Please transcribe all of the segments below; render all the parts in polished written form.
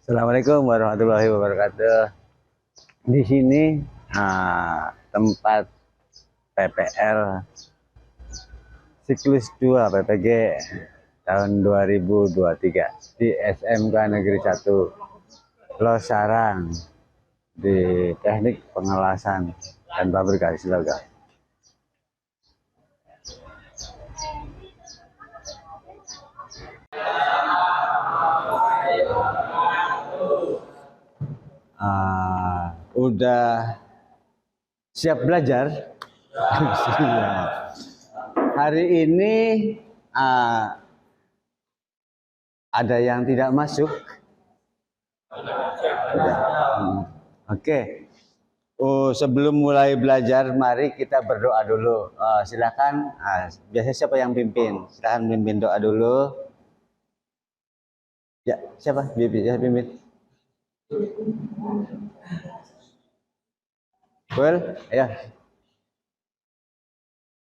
Assalamualaikum warahmatullahi wabarakatuh. Di sini tempat PPL siklus 2 PPG tahun 2023 di SMK Negeri 1 Losarang di Teknik Pengelasan dan Fabrikasi Logam. Udah siap belajar? Hari ini ada yang tidak masuk? Oke. Sebelum mulai belajar, mari kita berdoa dulu. Silakan. Biasanya siapa yang pimpin? Silakan pimpin doa dulu. Ya, siapa? Pimpin. Well, ya.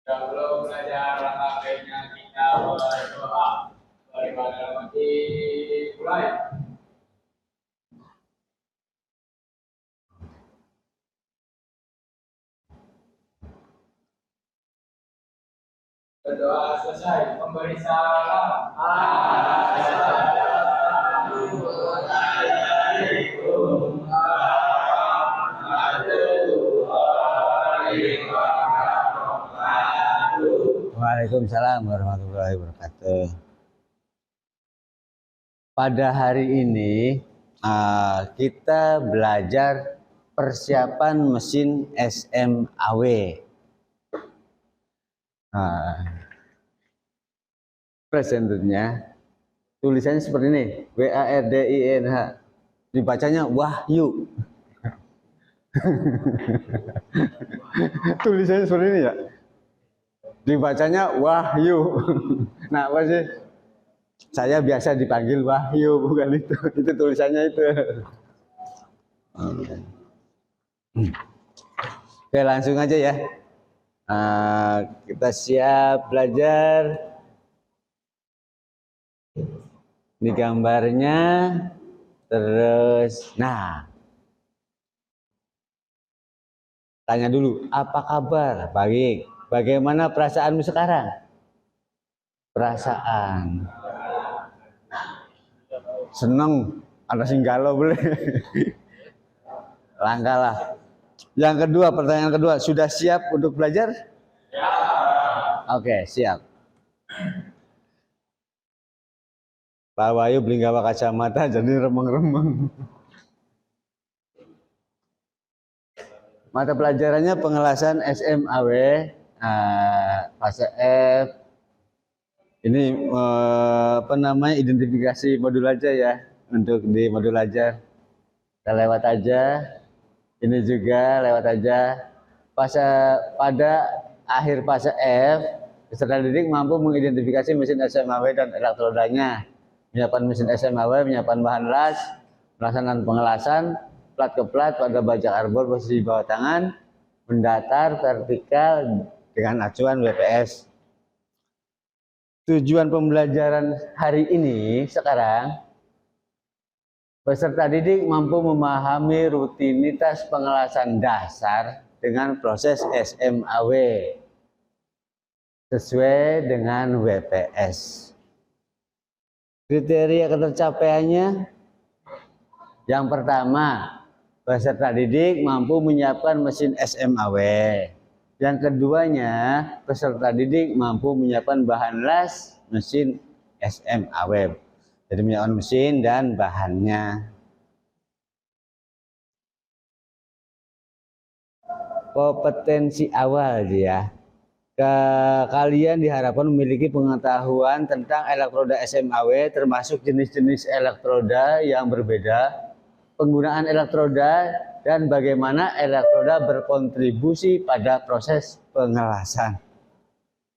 Sebelum belajar langkah-langkahnya kita berdoa. Beribadah mati mulai. Berdoa selesai, memberi salam. Assalamualaikum warahmatullahi wabarakatuh. Waalaikumsalam warahmatullahi wabarakatuh. Pada hari ini kita belajar persiapan mesin SMAW. Presenternya tulisannya seperti ini, WARDINH, dibacanya Wahyu. Tulisannya seperti ini ya, dibacanya Wahyu. Nah, apa sih? Saya biasa dipanggil Wahyu, bukan itu. Itu tulisannya itu. Oke, langsung aja ya. Kita siap belajar. Di gambarnya, terus, tanya dulu, apa kabar? Baik. Bagaimana perasaanmu sekarang? Perasaan seneng, ada singgalo boleh. Langkah lah. Yang kedua, pertanyaan kedua, sudah siap untuk belajar? Ya. Oke, siap. Pak Wahyu beli gawa kacamata jadi remeng-remeng. Mata pelajarannya pengelasan SMAW, fase F. Ini identifikasi modul aja ya, untuk di modul aja. Kita lewat aja. Ini juga lewat aja. Pada akhir fase F, peserta didik mampu mengidentifikasi mesin SMAW dan elektrodanya, menyiapkan mesin SMAW, menyiapkan bahan las, melaksanakan pengelasan, plat ke plat pada bajak arbor posisi bawah tangan, mendatar vertikal dengan acuan WPS. Tujuan pembelajaran hari ini sekarang, peserta didik mampu memahami rutinitas pengelasan dasar dengan proses SMAW sesuai dengan WPS. Kriteria ketercapaiannya, yang pertama, peserta didik mampu menyiapkan mesin SMAW. Yang keduanya, peserta didik mampu menyiapkan bahan las mesin SMAW. Jadi menyiapkan mesin dan bahannya. Kompetensi awal ya. Kalian diharapkan memiliki pengetahuan tentang elektroda SMAW, termasuk jenis-jenis elektroda yang berbeda, penggunaan elektroda, dan bagaimana elektroda berkontribusi pada proses pengelasan.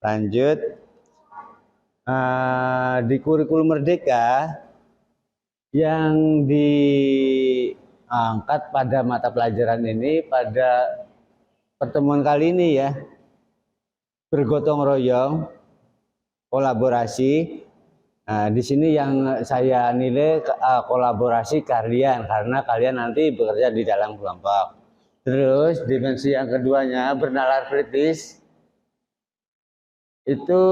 Lanjut, di kurikulum Merdeka yang diangkat pada mata pelajaran ini pada pertemuan kali ini ya, bergotong royong, kolaborasi, Nah, di sini yang saya nilai kolaborasi kalian karena kalian nanti bekerja di dalam kelompok. Terus dimensi yang keduanya bernalar kritis itu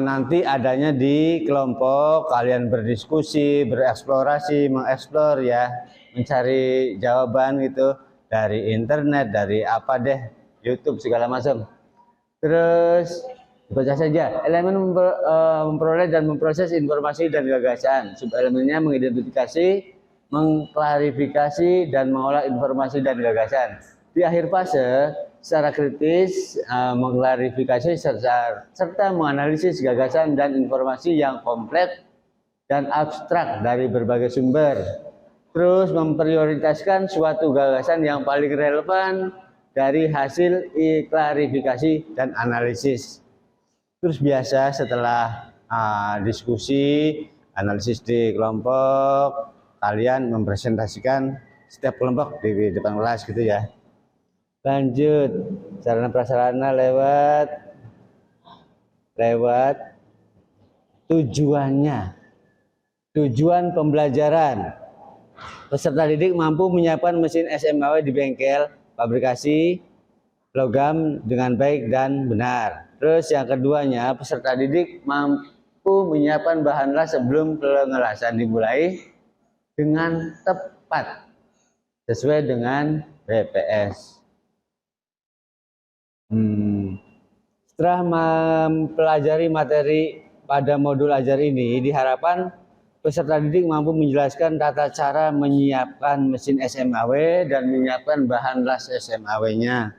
nanti adanya di kelompok, kalian berdiskusi, bereksplorasi, mengeksplor ya, mencari jawaban gitu dari internet, dari apa deh, YouTube segala macam. Terus baca saja elemen memperoleh dan memproses informasi dan gagasan. Subelemennya mengidentifikasi, mengklarifikasi dan mengolah informasi dan gagasan. Di akhir fase secara kritis mengklarifikasi serta menganalisis gagasan dan informasi yang kompleks dan abstrak dari berbagai sumber. Terus memprioritaskan suatu gagasan yang paling relevan dari hasil klarifikasi dan analisis. Terus biasa setelah diskusi, analisis di kelompok, kalian mempresentasikan setiap kelompok di depan kelas gitu ya. Lanjut, sarana prasarana lewat tujuannya. Tujuan pembelajaran. Peserta didik mampu menyiapkan mesin SMAW di bengkel, pabrikasi, logam dengan baik dan benar. Terus yang keduanya, peserta didik mampu menyiapkan bahan las sebelum pengelasan dimulai dengan tepat sesuai dengan BPS. Setelah mempelajari materi pada modul ajar ini, diharapkan peserta didik mampu menjelaskan tata cara menyiapkan mesin SMAW dan menyiapkan bahan las SMAW-nya.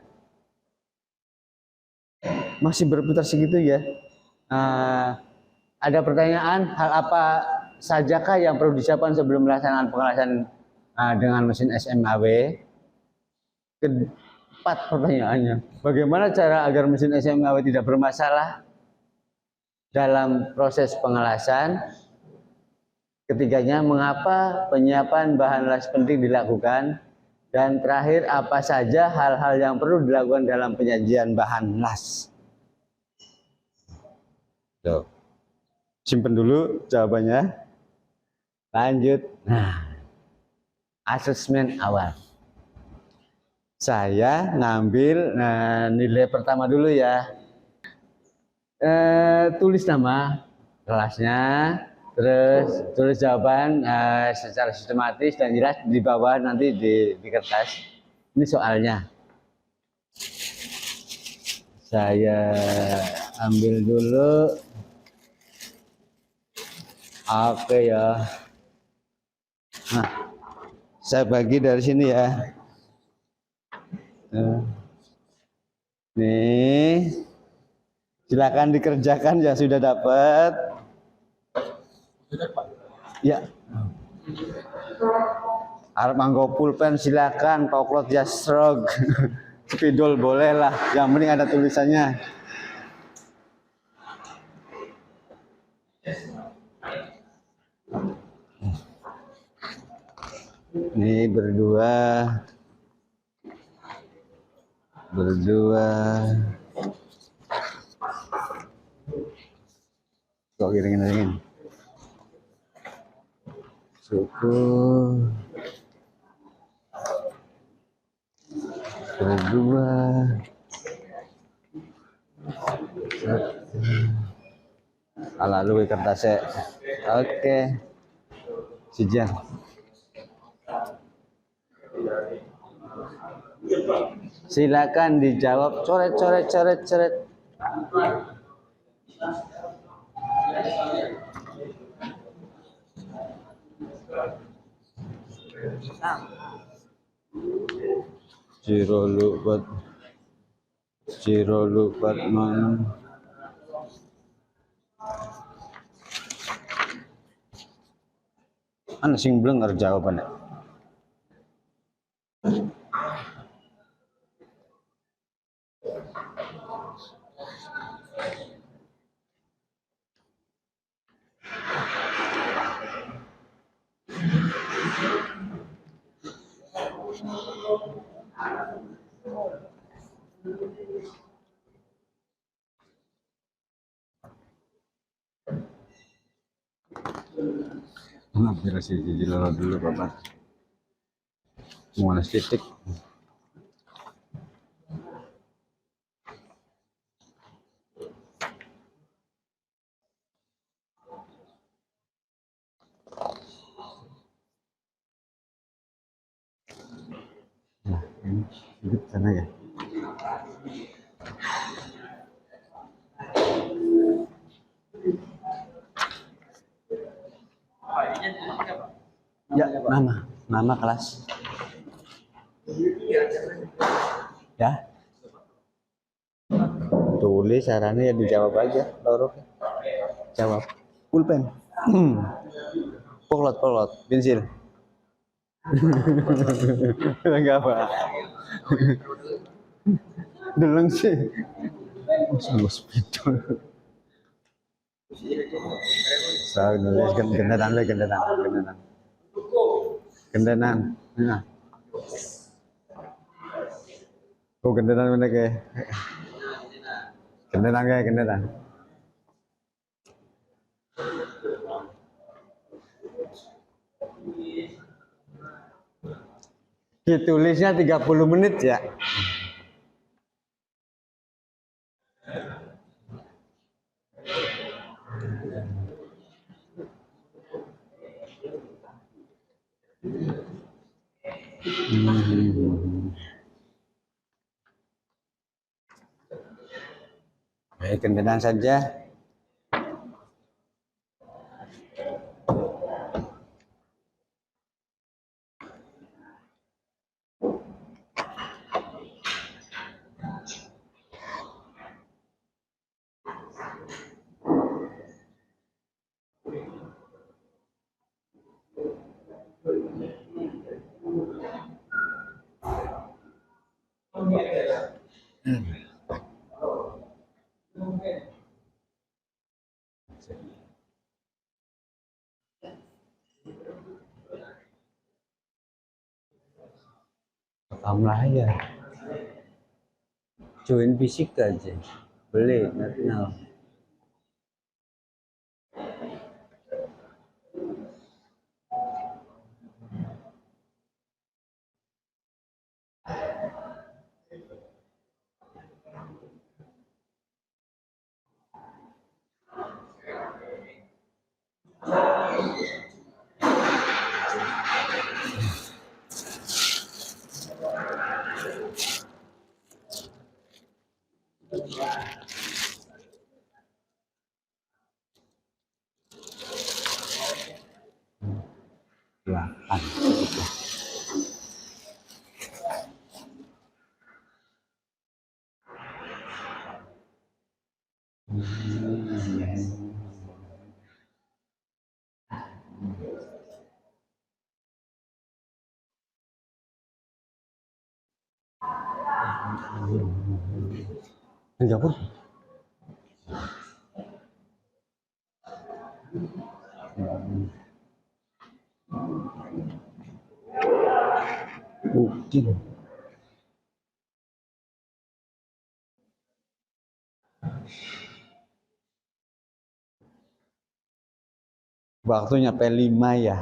Masih berputar segitu ya. Ada pertanyaan, hal apa sajakah yang perlu disiapkan sebelum melaksanakan pengelasan dengan mesin SMAW? Keempat pertanyaannya, bagaimana cara agar mesin SMAW tidak bermasalah dalam proses pengelasan? Ketiganya, mengapa penyiapan bahan las penting dilakukan? Dan terakhir, apa saja hal-hal yang perlu dilakukan dalam penyajian bahan las? Tuh. Simpen dulu jawabannya. Lanjut. Nah, asesmen awal. Saya ngambil nilai pertama dulu ya. Tulis nama kelasnya, terus tulis jawaban secara sistematis dan jelas di bawah nanti di kertas. Ini soalnya. Saya ambil dulu. Oke ya. Nah, saya bagi dari sini ya. Nih, silakan dikerjakan ya, sudah dapat. Ya. Arep manggo pulpen silakan, poklot ya srog. Spidol boleh lah, yang penting ada tulisannya. Ini berdua. Kok giring-giringin? Suku berdua. Lalu kertasnya. Oke. Sijian. Silakan dijawab, coret. Ciro lupat man. Ana sing blenger jawabannya. Hampir sih jadi lolo dulu bapak. Mau titik. Nah, ini hidup sana ya. Ya, nama kelas. Ya. Tulis sarannya ya dijawab aja, Loro. Jawab. Pulpen. Poklot, pensil. Enggak apa. Deleng sih. Sungguh spidol. Saya nulis gendenan. Nah. Oh, gendenan mana ke? Gendenan. Ditulisnya 30 menit ya. Baik, kendaraan saja. Rekam ya. Join fisik aja. Beli, nasional. Delapan. Singapura. Mungkin. Waktunya P5 ya.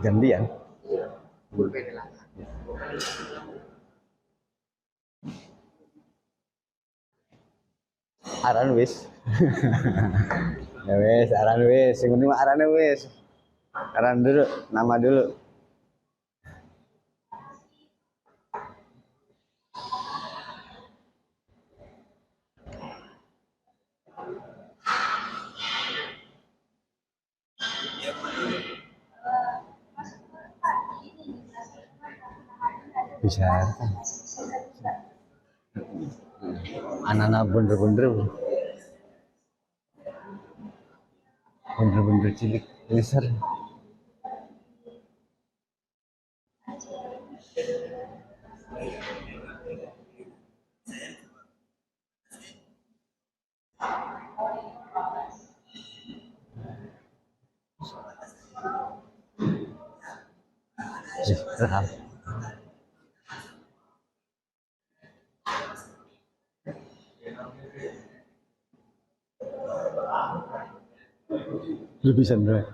Gantian. Aran wis. Ya wis, aran wis. Sing penting mah arane wis. Aran dulu, nama dulu. Bisa kan? Anak-anak bener-bener cilik besar. Lebih sandra.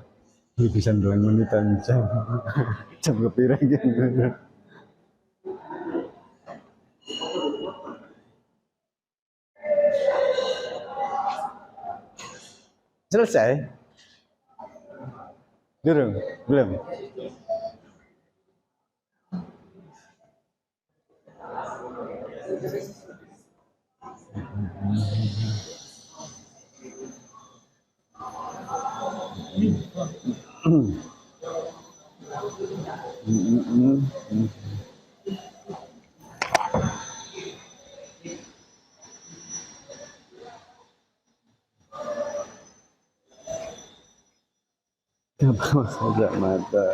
Lebih sandra menitan jam. Jam kepira gitu. Selesai? Belum. Kenapa saja mata?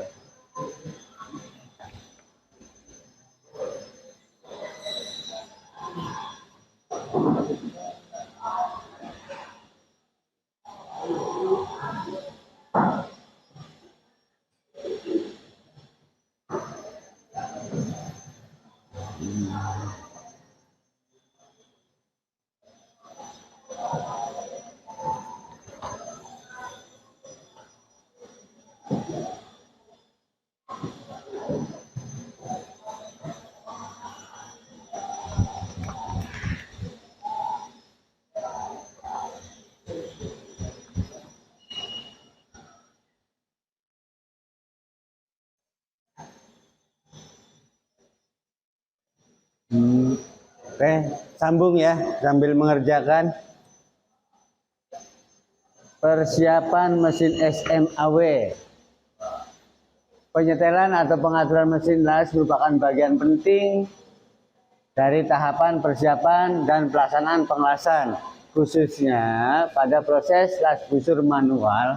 Oke, sambung ya sambil mengerjakan persiapan mesin SMAW. Penyetelan atau pengaturan mesin las merupakan bagian penting dari tahapan persiapan dan pelaksanaan pengelasan, khususnya pada proses las busur manual.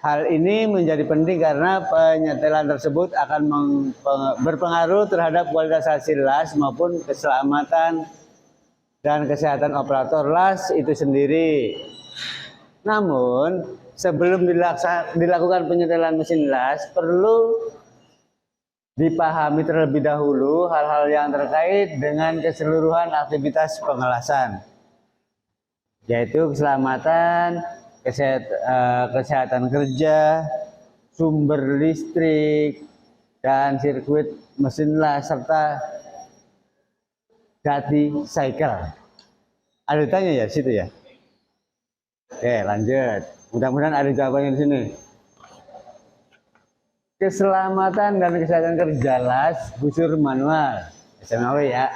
Hal ini menjadi penting karena penyetelan tersebut akan berpengaruh terhadap kualitas hasil las maupun keselamatan dan kesehatan operator las itu sendiri. Namun, sebelum dilakukan penyetelan mesin las, perlu dipahami terlebih dahulu hal-hal yang terkait dengan keseluruhan aktivitas pengelasan, yaitu keselamatan, kesehatan kerja, sumber listrik, dan sirkuit mesin las, serta ganti cycle. Ada tanya ya situ ya? Oke, lanjut. Mudah-mudahan ada jawabannya di sini. Keselamatan dan kesehatan kerja las busur manual SMAW ya.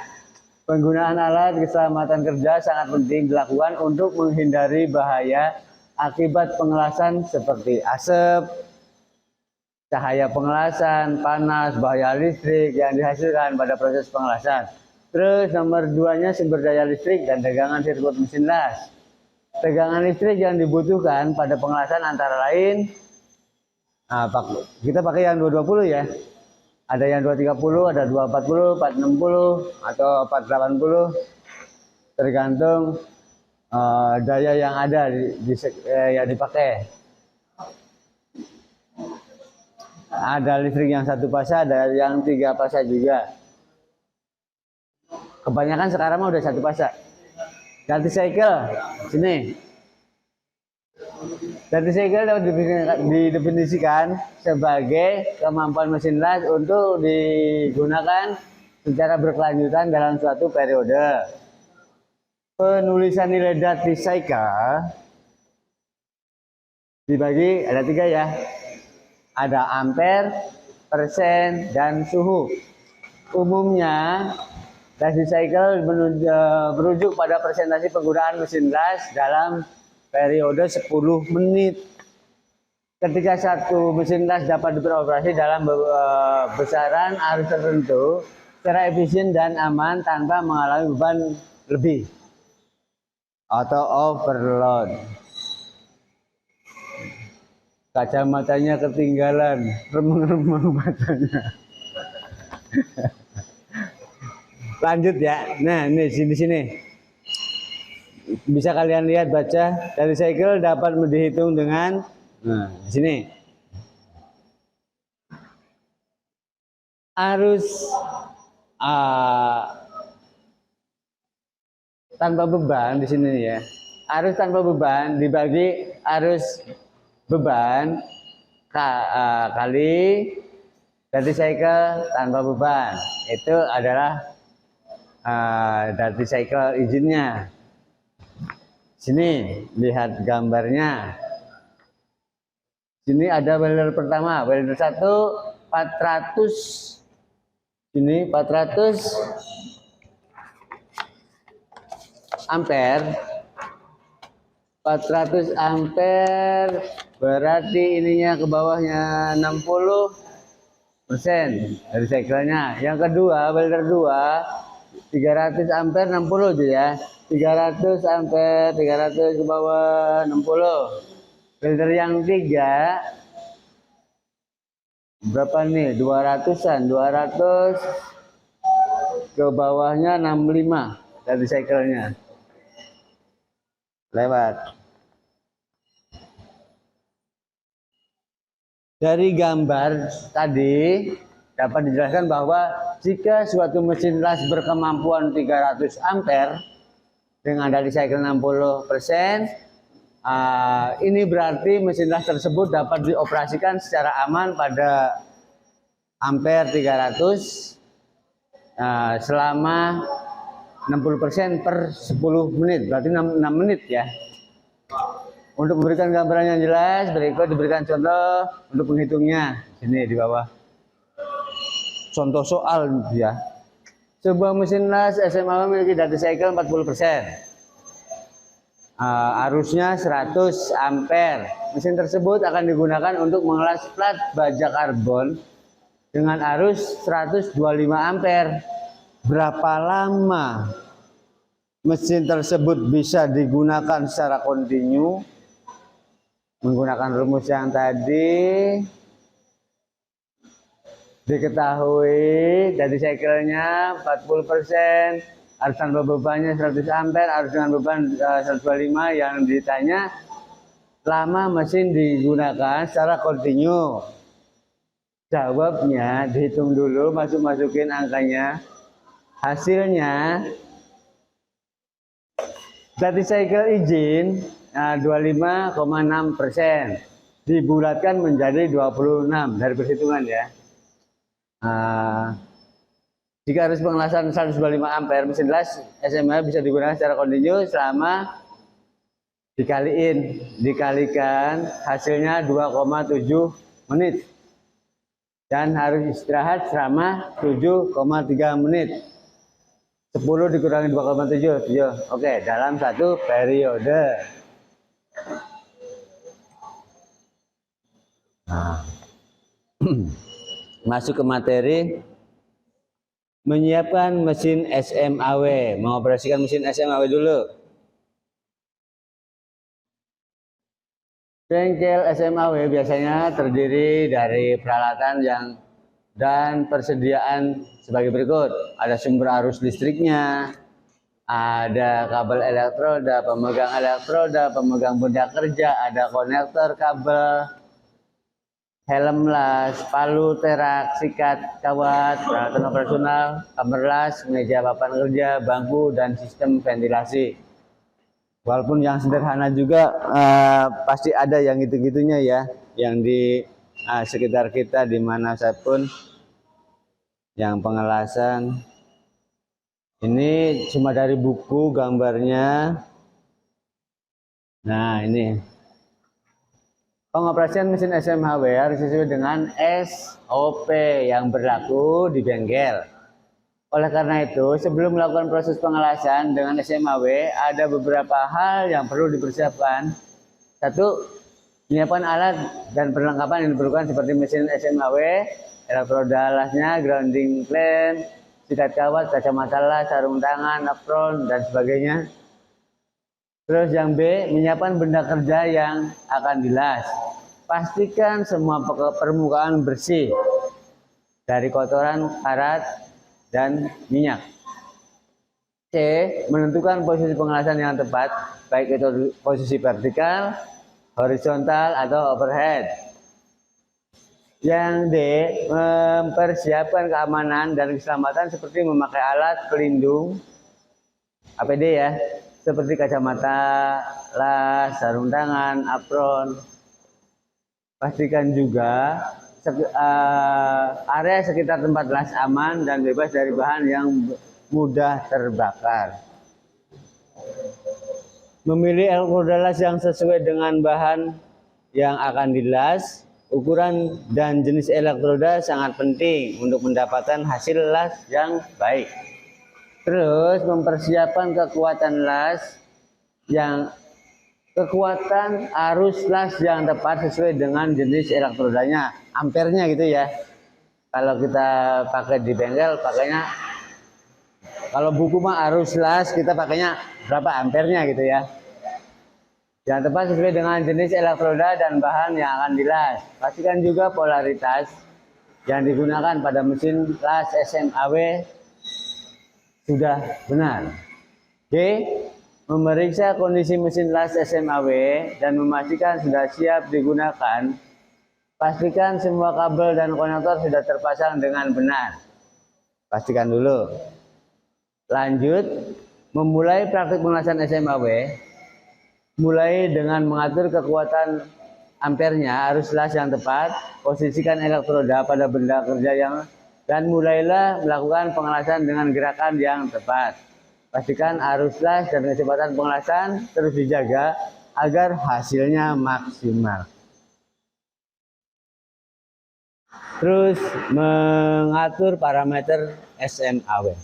Penggunaan alat keselamatan kerja sangat penting dilakukan untuk menghindari bahaya akibat pengelasan seperti asap, cahaya pengelasan, panas, bahaya listrik yang dihasilkan pada proses pengelasan. Terus nomor 2-nya sumber daya listrik dan tegangan sirkuit mesin las. Tegangan listrik yang dibutuhkan pada pengelasan antara lain, kita pakai yang 220 ya. Ada yang 230, ada 240, 460 atau 480, tergantung daya yang ada yang dipakai. Ada listrik yang 1 fase, ada yang 3 fase juga. Kebanyakan sekarang mah udah 1 fase. Ganti cycle sini. Ganti cycle dapat didefinisikan sebagai kemampuan mesin las untuk digunakan secara berkelanjutan dalam suatu periode. Penulisan nilai ganti cycle dibagi ada 3 ya. Ada ampere, persen, dan suhu. Umumnya ganti cycle merujuk pada persentase penggunaan mesin las dalam periode 10 menit. Ketika satu mesin las dapat beroperasi dalam besaran arus tertentu secara efisien dan aman tanpa mengalami beban lebih atau overload. Kacamatanya ketinggalan, remeng-remeng matanya. Lanjut ya. Nah, ini di sini. Bisa kalian lihat baca dari cycle dapat dihitung dengan di sini. Arus tanpa beban di sini ya. Arus tanpa beban dibagi arus beban kali dirty cycle tanpa beban. Itu adalah dirty cycle izinnya. Sini lihat gambarnya. Sini ada welder pertama, welder 1 400. Sini 400 ampere. 400 ampere berarti ininya ke bawahnya 60% dari cycle-nya. Yang kedua, welder 2 300 ampere 60 aja ya. 300 ampere, 300 ke bawah 60. Welder yang 3 berapa nih? 200-an, 200 ke bawahnya 65 dari cycle-nya. Lewat. Dari gambar tadi dapat dijelaskan bahwa jika suatu mesin las berkemampuan 300 ampere dengan dari cycle 60%, ini berarti mesin las tersebut dapat dioperasikan secara aman pada ampere 300 selama 60% per 10 menit, berarti 6 menit ya. Untuk memberikan gambaran yang jelas, berikut diberikan contoh untuk penghitungnya. Sini di bawah. Contoh soal ya. Sebuah mesin las SMA memiliki dirty cycle 40%. Arusnya 100 ampere. Mesin tersebut akan digunakan untuk mengelas plat baja karbon dengan arus 125 ampere. Berapa lama mesin tersebut bisa digunakan secara kontinu? Menggunakan rumus yang tadi diketahui dari cycle-nya 40%, arus tanpa bebannya 100 ampere, arus dengan beban 125. Yang ditanya lama mesin digunakan secara kontinu. Jawabnya dihitung dulu, masukin angkanya. Hasilnya dirty cycle izin 25,6%, dibulatkan menjadi 26 dari perhitungan ya. Jika arus pengelasan 125 ampere, mesin las SMA bisa digunakan secara kontinu selama dikalikan hasilnya 2,7 menit dan harus istirahat selama 7,3 menit. 10 dikurangi 2,7, 7. Oke, dalam satu periode. Masuk ke materi. Menyiapkan mesin SMAW, mengoperasikan mesin SMAW dulu. Bengkel SMAW biasanya terdiri dari peralatan dan persediaan sebagai berikut. Ada sumber arus listriknya, ada kabel elektroda, pemegang benda kerja, ada konektor kabel, helm las, palu, terak, sikat, kawat, peralatan operasional, kamar las, meja papan kerja, bangku, dan sistem ventilasi. Walaupun yang sederhana juga pasti ada yang gitu-gitunya ya, yang di sekitar kita dimana pun yang pengelasan. Ini cuma dari buku gambarnya. Nah ini pengoperasian mesin SMHW harus sesuai dengan SOP yang berlaku di bengkel. Oleh karena itu, sebelum melakukan proses pengelasan dengan SMHW, ada beberapa hal yang perlu dipersiapkan. 1. Penyiapan alat dan perlengkapan yang diperlukan seperti mesin SMHW, elektroda lasnya, grounding clamp, sikat kawat, kacamata las, sarung tangan, apron, dan sebagainya. Terus yang B, menyiapkan benda kerja yang akan dilas. Pastikan semua permukaan bersih. dari kotoran, karat, dan minyak. C. Menentukan posisi pengelasan yang tepat, baik itu posisi vertikal, horizontal, atau overhead. Yang D. Mempersiapkan keamanan dan keselamatan seperti memakai alat pelindung APD ya, seperti kacamata, las, sarung tangan, apron. Pastikan juga area sekitar tempat las aman dan bebas dari bahan yang mudah terbakar. Memilih elektroda las yang sesuai dengan bahan yang akan dilas. Ukuran dan jenis elektroda sangat penting untuk mendapatkan hasil las yang baik. Terus mempersiapkan kekuatan arus las yang tepat sesuai dengan jenis elektrodanya, ampernya gitu ya. Kalau kita pakai di bengkel pakainya, kalau buku mah arus las kita pakainya berapa ampernya gitu ya. Yang tepat sesuai dengan jenis elektroda dan bahan yang akan dilas. Pastikan juga polaritas yang digunakan pada mesin las SMAW sudah benar. D. Memeriksa kondisi mesin las SMAW dan memastikan sudah siap digunakan. Pastikan semua kabel dan konektor sudah terpasang dengan benar. Pastikan dulu. Lanjut, memulai praktik pengelasan SMAW. Mulai dengan mengatur kekuatan ampernya, arus las yang tepat, posisikan elektroda pada benda kerja dan mulailah melakukan pengelasan dengan gerakan yang tepat. Pastikan arus las dan kecepatan pengelasan terus dijaga agar hasilnya maksimal. Terus mengatur parameter SMAW.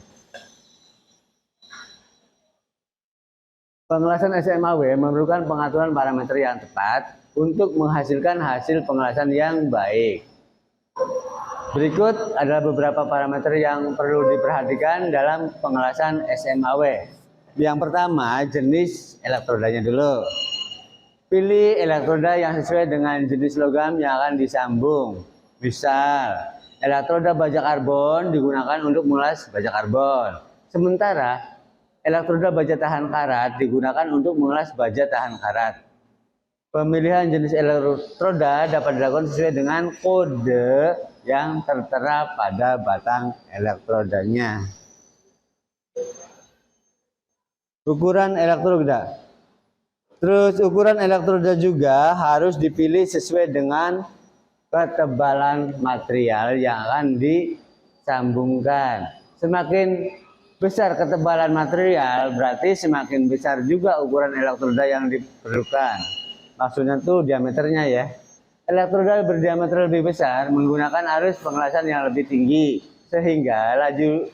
Pengelasan SMAW memerlukan pengaturan parameter yang tepat untuk menghasilkan hasil pengelasan yang baik. Berikut adalah beberapa parameter yang perlu diperhatikan dalam pengelasan SMAW. Yang pertama, jenis elektrodanya dulu. Pilih elektroda yang sesuai dengan jenis logam yang akan disambung. Misal, elektroda baja karbon digunakan untuk mengulas baja karbon. Sementara elektroda baja tahan karat digunakan untuk mengulas baja tahan karat. Pemilihan jenis elektroda dapat dilakukan sesuai dengan kode yang tertera pada batang elektrodanya. Ukuran elektroda. Terus ukuran elektroda juga harus dipilih sesuai dengan ketebalan material yang akan disambungkan. Semakin besar ketebalan material, berarti semakin besar juga ukuran elektroda yang diperlukan. Maksudnya tuh diameternya ya. Elektroda berdiameter lebih besar menggunakan arus pengelasan yang lebih tinggi, sehingga laju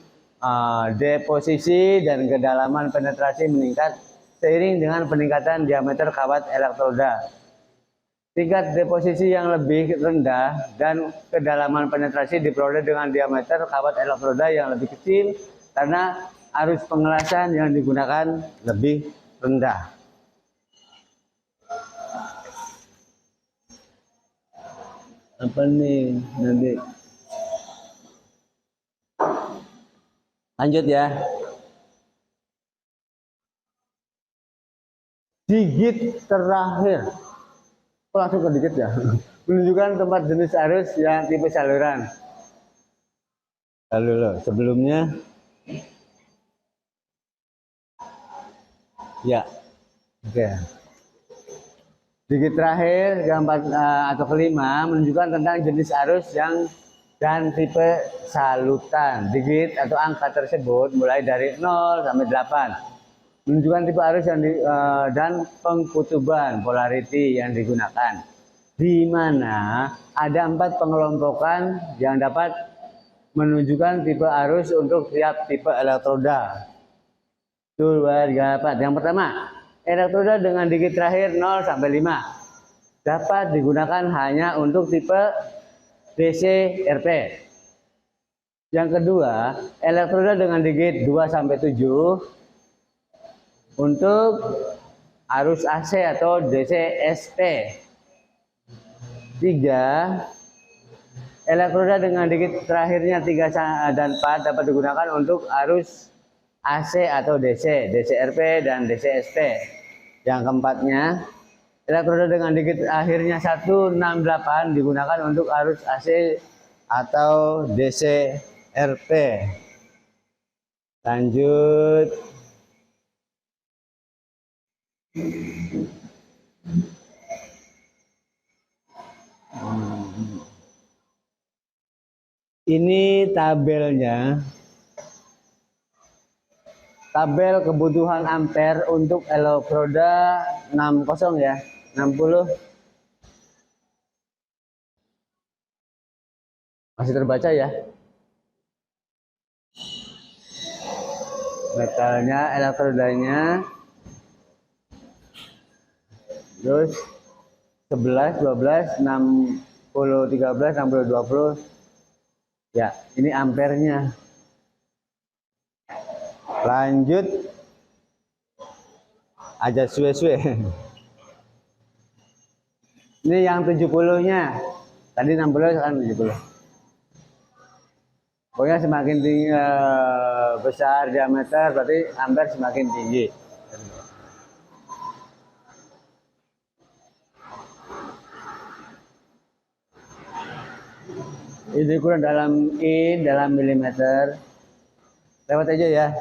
deposisi dan kedalaman penetrasi meningkat seiring dengan peningkatan diameter kawat elektroda. Tingkat deposisi yang lebih rendah dan kedalaman penetrasi diperoleh dengan diameter kawat elektroda yang lebih kecil karena arus pengelasan yang digunakan lebih rendah. Apa nih nanti? Lanjut ya. Digit terakhir. Langsung ke digit ya. Menunjukkan tempat jenis arus yang tipe saluran. Lalu loh, sebelumnya ya. Oke. Digit terakhir keempat atau kelima menunjukkan tentang jenis arus dan tipe salutan. Digit atau angka tersebut mulai dari 0 sampai 8 menunjukkan tipe arus dan pengkutuban polarity yang digunakan, di mana ada 4 pengelompokan yang dapat menunjukkan tipe arus untuk tiap tipe elektroda. 1, 2, 3, 4. Yang pertama, elektroda dengan digit terakhir 0 sampai 5 dapat digunakan hanya untuk tipe DC RP. Yang kedua, elektroda dengan digit 2 sampai 7 untuk arus AC atau DC SP. 3, Elektroda dengan digit terakhirnya 3 dan 4 dapat digunakan untuk arus AC atau DC, DCRP dan DCSP. Yang keempatnya, elektroda dengan digit akhirnya 168 digunakan untuk arus AC atau DCRP. Lanjut. Ini tabelnya. Tabel kebutuhan ampere untuk elektroda 60 ya, 60. Masih terbaca ya? Metalnya, elektrodanya. Terus 11, 12, 60, 13, 60, 20. Ya, ini ampernya. Lanjut. Aja suwe-suwe. Ini yang 70-nya. Tadi 60, sekarang 70. Pokoknya semakin tinggi, besar diameter, berarti ampere semakin tinggi. Ini kurang dalam milimeter. Lewat aja ya.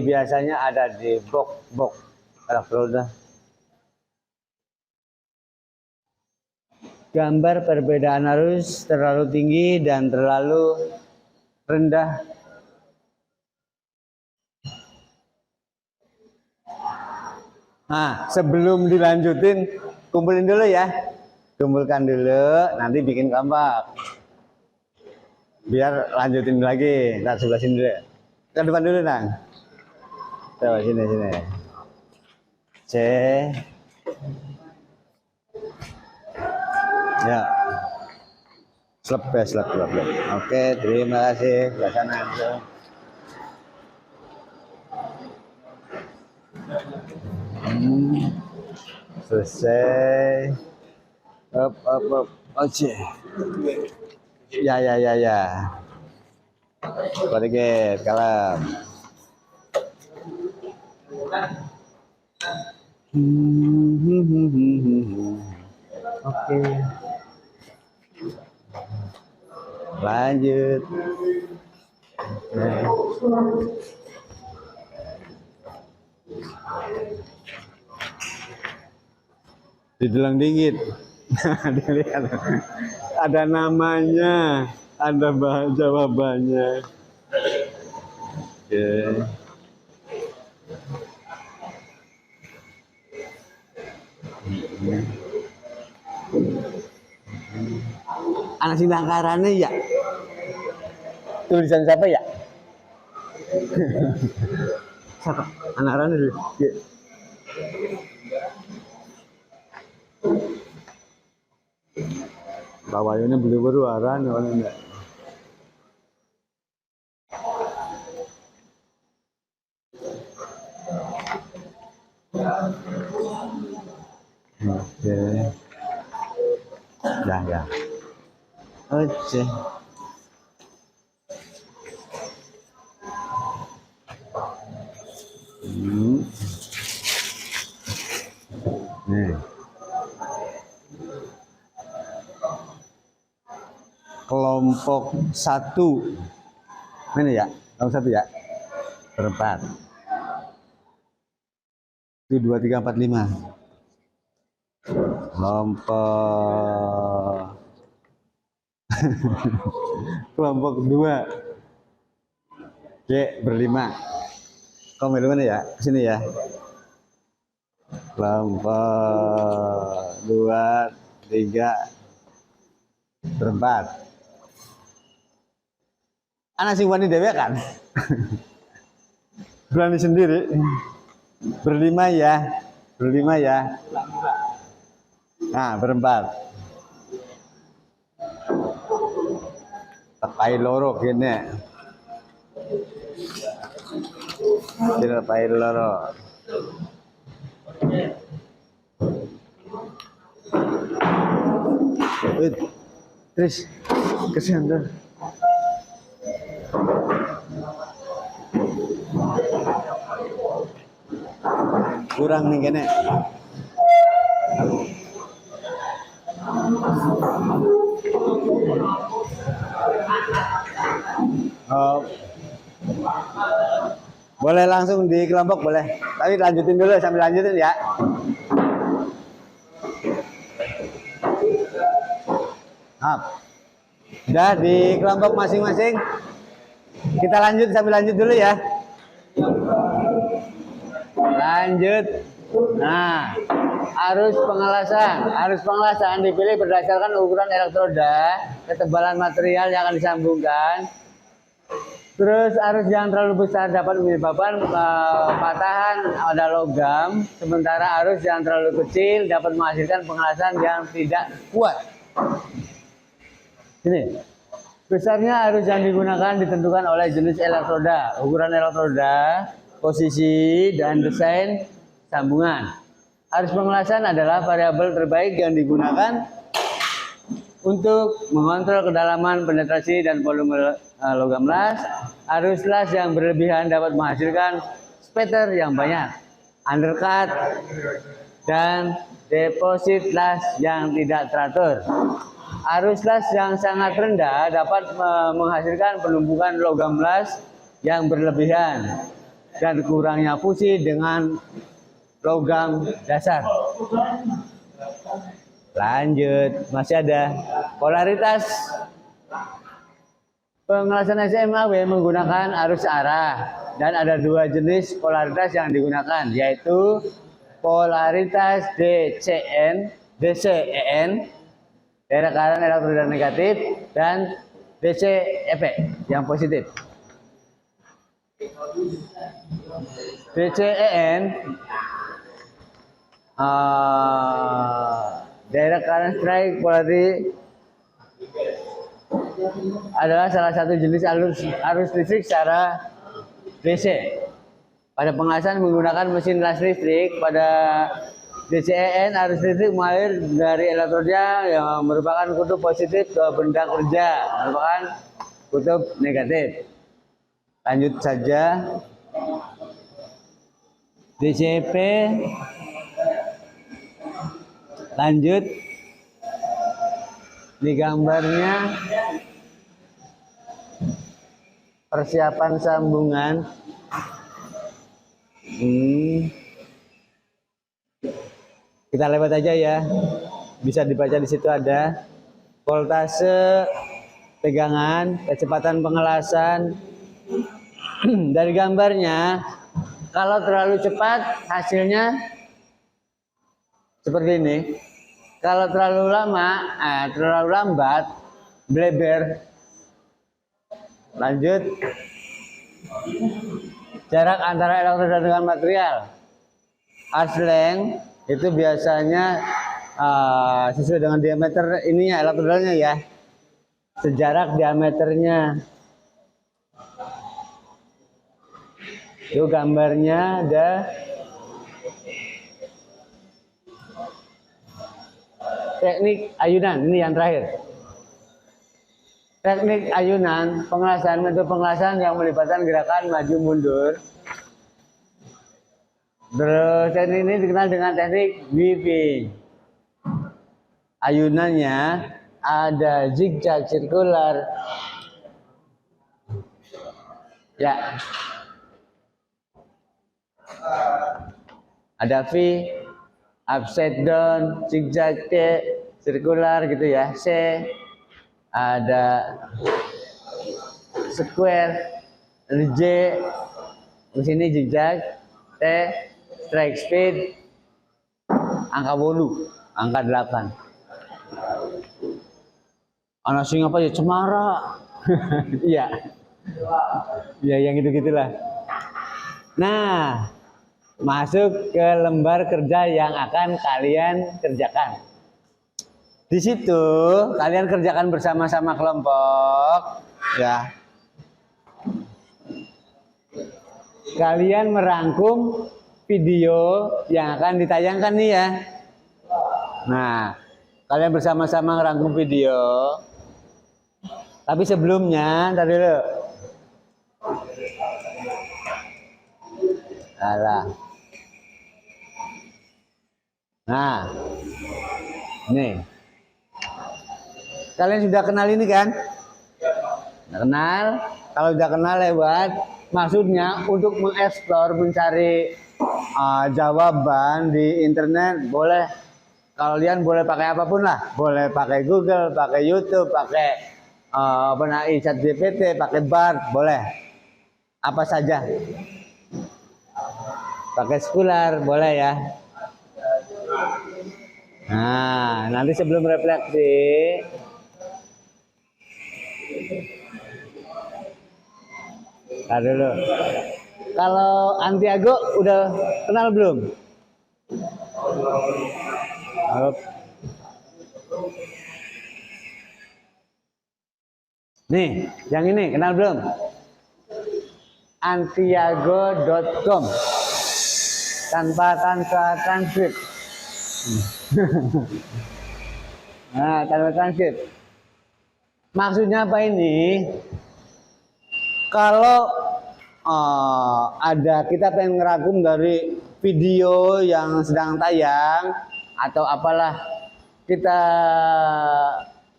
Biasanya ada di box elektroda. Gambar perbedaan arus terlalu tinggi dan terlalu rendah. Nah, sebelum dilanjutin, kumpulin dulu ya. Kumpulkan dulu, nanti bikin gambar. Biar lanjutin lagi. Ntar sebelah sini dulu. Ke depan dulu, Nang. Coba sini. C. Ya. Slep. Oke, terima kasih. Sebelah sana. Selesai. Up. Oke. Ya. Sedikit kalem. Oke. Lanjut. Didulang dikit. Dilihat. Ada namanya, ada jawabannya. Oke. Anak sinangkarannya ya. Tulisan siapa ya? Siapa? Anak Rana dulu. Ya. Bawahnya beli berwarna orang enggak. Oke. Ya. Oke. Nih. Kelompok 1. Mana ya? Kelompok 1 ya? Berempat. 1, 2, 3, 4, 5. Kelompok 2. Oke, berlima. Kau milih mana ya? Sini ya. Kelompok 2, 3, berempat. Anak sing wani dewe kan? Berani sendiri. Berlima ya. Nah, berempat. Tepai loro gini. Tepai loro. Wait. Terus kesian tuh. Kurang nih kene. Oh. Boleh langsung di kelompok boleh. Tapi lanjutin dulu sambil lanjutin ya. Udah di kelompok masing-masing. Kita lanjut sambil lanjut dulu ya. Lanjut. Nah, arus pengelasan. Arus pengelasan dipilih berdasarkan ukuran elektroda, ketebalan material yang akan disambungkan. Terus arus yang terlalu besar dapat menyebabkan patahan pada logam, sementara arus yang terlalu kecil dapat menghasilkan pengelasan yang tidak kuat. Ini besarnya arus yang digunakan ditentukan oleh jenis elektroda, ukuran elektroda, posisi, dan desain sambungan. Arus pengelasan adalah variabel terbaik yang digunakan untuk mengontrol kedalaman penetrasi dan volume logam las. Arus las yang berlebihan dapat menghasilkan spatter yang banyak, undercut, dan deposit las yang tidak teratur. Arus las yang sangat rendah dapat menghasilkan penumpukan logam las yang berlebihan dan kurangnya fusi dengan logam dasar. Lanjut, masih ada polaritas. Pengelasan SMAW menggunakan arus arah dan ada dua jenis polaritas yang digunakan, yaitu polaritas DCN, daerah kanan elektroda negatif, dan DCEP yang positif. DCEN daerah kanan strike polarity adalah salah satu jenis arus listrik secara DC. Pada pengelasan menggunakan mesin las listrik. Pada DCEN arus listrik mengalir dari elektroda yang merupakan kutub positif ke benda kerja merupakan kutub negatif. Lanjut saja. DCP lanjut di gambarnya persiapan sambungan. Kita lewat aja ya, bisa dibaca di situ ada voltase, tegangan, kecepatan pengelasan. Dari gambarnya, kalau terlalu cepat hasilnya seperti ini. Kalau terlalu terlalu lambat, bleber. Lanjut. Jarak antara elektroda dengan material. Arc length itu biasanya sesuai dengan diameter ininya elektrodanya ya. Sejarak diameternya. Itu gambarnya ada. Teknik ayunan, ini yang terakhir. Teknik ayunan, pengelasan, metode pengelasan yang melibatkan gerakan maju mundur. Teknik ini dikenal dengan teknik weaving. Ayunannya ada zigzag, sirkular. Ya. Ada V, upside down, zigzag T, sirkular gitu ya, C. Ada square, J, di sini zigzag, T, strike speed, angka 8, angka 8. Anak sing apa ya, cemara. Iya. Ya yang gitu-gitulah. Nah, masuk ke lembar kerja yang akan kalian kerjakan. Di situ kalian kerjakan bersama-sama kelompok, ya. Kalian merangkum video yang akan ditayangkan nih ya. Nah, kalian bersama-sama ngerangkum video. Tapi sebelumnya, ntar dulu. Alah. Nah, nih. Kalian sudah kenal ini kan? Sudah kenal. Kalau sudah kenal lewat, maksudnya untuk mengeksplor, mencari jawaban di internet boleh. Kalian boleh pakai apapun lah, boleh pakai Google, pakai YouTube, pakai ChatGPT, pakai Bard, boleh. Apa saja. Pakai Scholar, boleh ya. Nah, nanti sebelum refleksi, tar dulu. Kalau Antiago udah kenal belum? Nih, yang ini kenal belum? Antiago.com tanpa transkrip. Nah, tanpa transkrip. Maksudnya apa ini? Kalau ada kita pengen ngerangkum dari video yang sedang tayang atau apalah, kita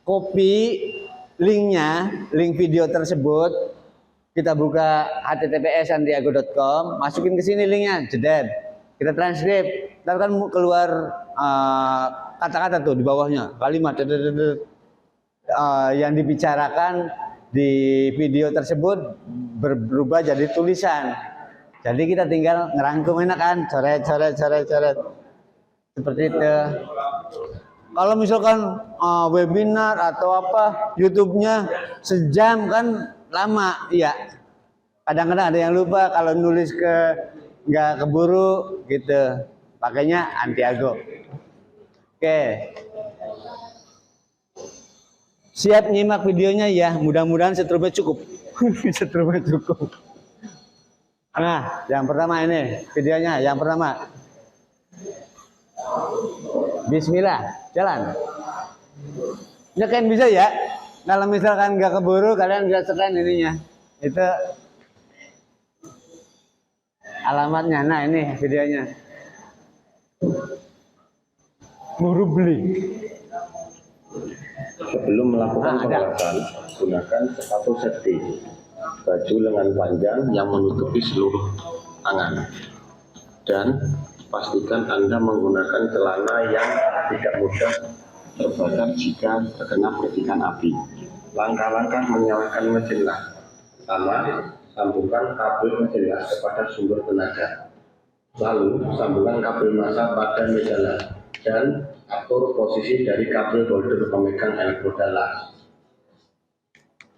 copy linknya, link video tersebut, kita buka https://antiago.com, masukin ke sini linknya, jeder, kita transkrip, ntar kan keluar kata-kata tuh di bawahnya, kalimat yang dibicarakan di video tersebut berubah jadi tulisan. Jadi kita tinggal ngerangkum, enak kan, coret seperti itu. Kalau misalkan webinar atau apa, YouTube-nya sejam kan lama, ya. Kadang-kadang ada yang lupa kalau nulis nggak keburu gitu. Pakainya Antiago. Oke. Siap nyimak videonya ya. Mudah-mudahan setrumnya cukup. Setrumnya cukup. Nah, yang pertama ini videonya. Yang pertama. Bismillah, jalan. Nyekan bisa ya. Kalau misalkan nggak keburu, kalian bisa scan ininya. Itu alamatnya. Nah, ini videonya. Buru beli. Sebelum melakukan pengelasan, gunakan sepatu safety, baju lengan panjang yang menutupi seluruh tangan, dan pastikan Anda menggunakan celana yang tidak mudah terbakar jika terkena percikan api. Langkah-langkah menyalakan mesin las. Pertama, sambungkan kabel mesin las kepada sumber tenaga. Lalu, sambungkan kabel massa pada meja las dan atur posisi dari kabel holder pemegang elektroda las.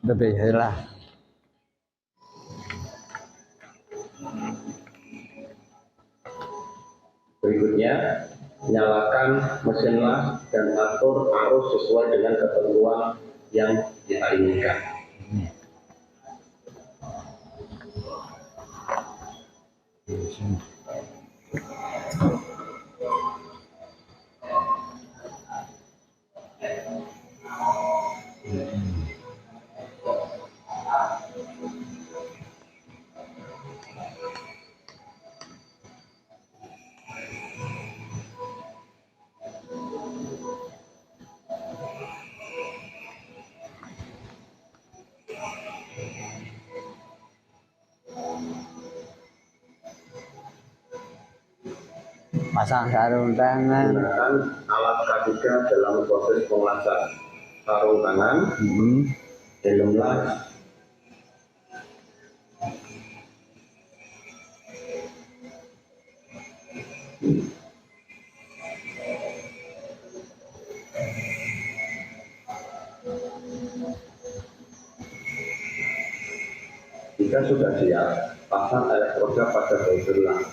Baiklah. Berikutnya, nyalakan mesin las dan atur arus sesuai dengan ketentuan yang kita inginkan. Pasang sarung tangan. Gunakan alat K3 dalam proses pengelasan. Sarung tangan, helm las, jika sudah siap, pasang elektroda pada holder las.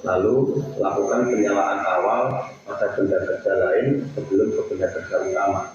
Lalu, lakukan penyalaan awal pada benda kerja lain sebelum ke benda kerja utama.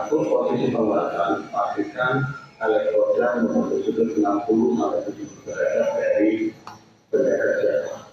Atur posisi penguasaan, pastikan elektroda membentuk sudut 60 sampai 70 derajat dari bendera Jawa.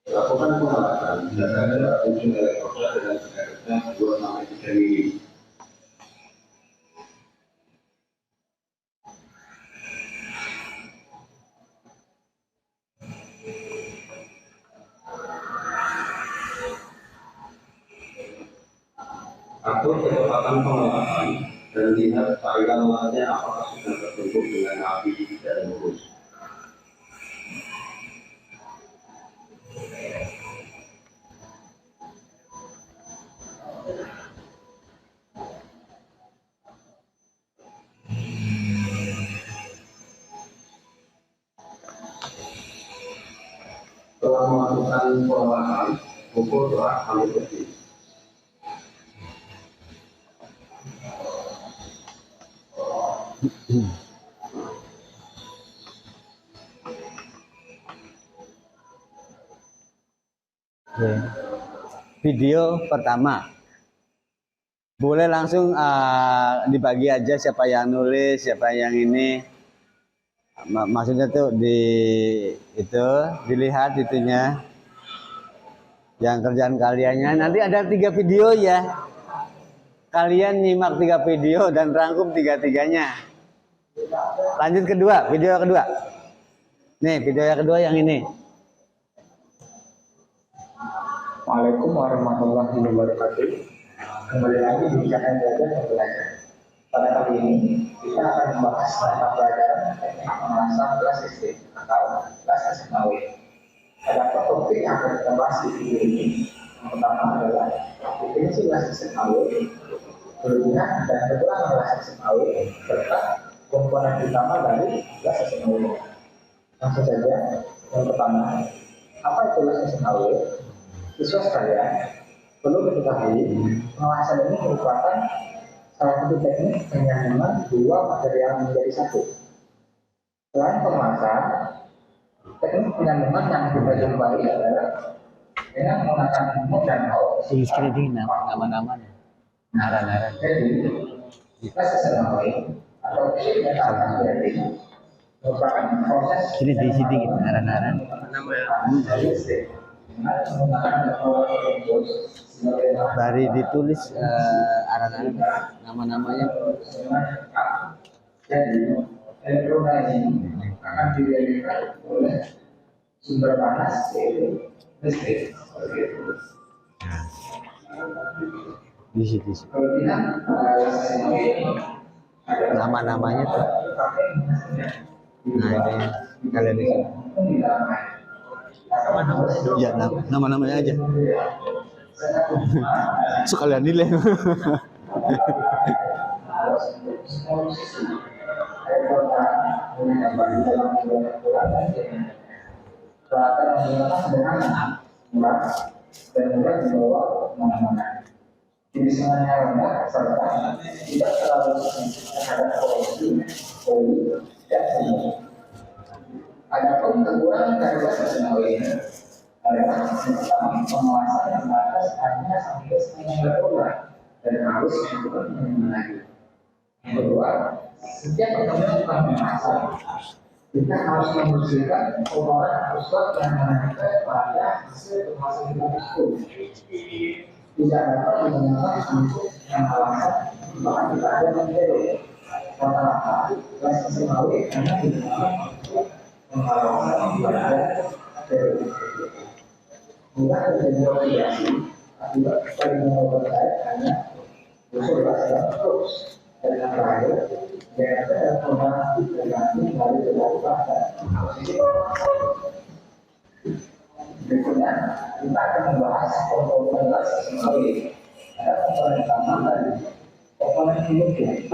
Lakukan pengalaman dan jarak ujung elektroda dengan bendera 2 sampai 3 mili. Atur kecepatan pengelapan dan lihat aliran latnya apakah sudah terbentuk dengan api dan lurus. Setelah melakukan pengolahan, ukur berat kali bersih. Oke. Video pertama boleh langsung dibagi aja siapa yang nulis, siapa yang ini. Maksudnya tuh dilihat itunya yang kerjaan kaliannya. Nanti ada 3 video ya. Kalian nyimak 3 video dan rangkum 3-3-nya. Lanjut video kedua. Nih, video yang kedua yang ini. Waalaikumsalam warahmatullahi wabarakatuh. Kembali lagi di channel Belajar dan Belajar. Pada kali ini kita akan membahas tentang pelajaran teknik pemanasan kelas SD atau kelas SMA. Ada topik yang akan kita bahas di video ini. Yang pertama adalah definisi kelas SMA, kelebihan dan kekurangan kelas SMA serta komponen utama dari kelas SMA. Langsung saja. Yang pertama, apa itu kelas SMA? Siswa sekalian, perlu diketahui pengawasan ini merupakan salah satu teknik penyambungan 2 material menjadi 1. Selain pengawasan, teknik penyambungan yang kita jumpai adalah dengan menggunakan mode dan out. Tuliskan ini nama-namanya. Naran-naran. Jadi, jika sesuai atau metafora merupakan proses Sini diisi dikit naran-naran. Bari ditulis aran-aran nama-namanya. Jadi elektroda ini akan dialirkan oleh sumber panas yaitu listrik. Di situ. Kelebihan Nama-namanya tuh. Nah, ini kalian di sini. Ya, nama-namanya aja. Sekalian nilai. Dan mudah dibawa kemana-mana. Kemisingannya rendah serta tidak terlalu sensitif terhadap polusi, dan seni. Adapun kekurangan dari kelas ini adalah pertama pengawasan yang batas hanya sampai setengah elektroda dan harus melakukan pengembangan lagi. Yang kedua, setiap pertemuan pengawasan kita harus membersihkan kotoran rusak yang menempel pada hasil pengawasan itu. Tidak dapat menggunakan untuk pengawasan bahkan tidak ada material. Rata-rata kelas semawi hanya digunakan untuk pengawasan pada material. Jika terjadi oxidasi akibat penyumbang terkait hanya usul dan terus dan yang terakhir BRT dan pembantu tergantung dari kebutuhan dan posisi. Berikutnya kita akan membahas komponen kelas semawi. Ada komponen utama dan komponen induktif.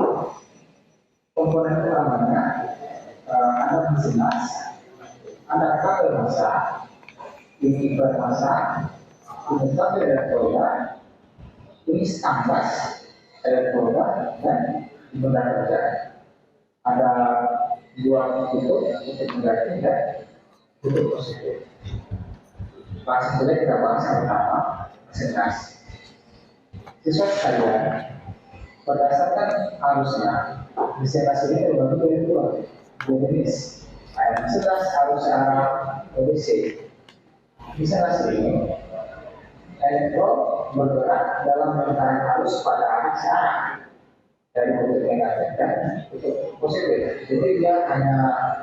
Komponen utamanya jelas ada kabel massa, ini bermassa, ini kabel elektroda, ini stambas elektroda dan benar saja ada dua kutub negatif dan kutub positif. Langsung saja kita bahas pertama presentasi. Siswa sekalian, berdasarkan arusnya, presentasi ini terbagi dari dua jenis. Ada jelas arus arah ODC. Presentasi ini elektron bergerak dalam lingkaran arus pada arah searah dari kutub negatif dan kutub positif. Jadi dia hanya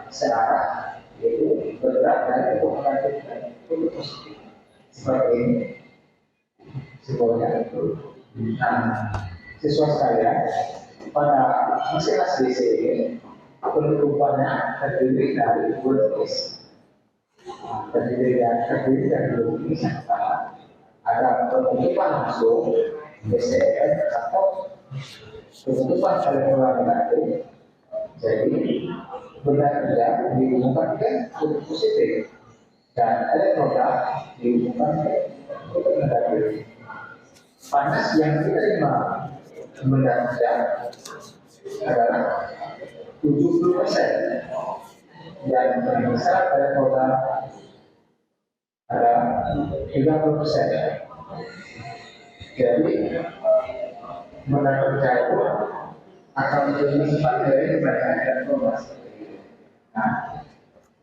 searah, yaitu bergerak dari kutub negatif dan kutub positif. Seperti ini simbolnya itu. Nah, siswa sekalian, pada mesin DC ini penutupannya terdiri dari dua jenis. Terdiri dari dua jenis yang pertama ada penutupan langsung BCN atau penutupan elektroda negatif. Jadi benar tidak dihubungkan ke kutub positif dan elektroda dihubungkan ke kutub negatif. Panas yang diterima benda adalah 70% dan terbesar elektroda adalah 30%. Jadi benda kerja itu akan menjadi sifat dari benda elektroda. Nah,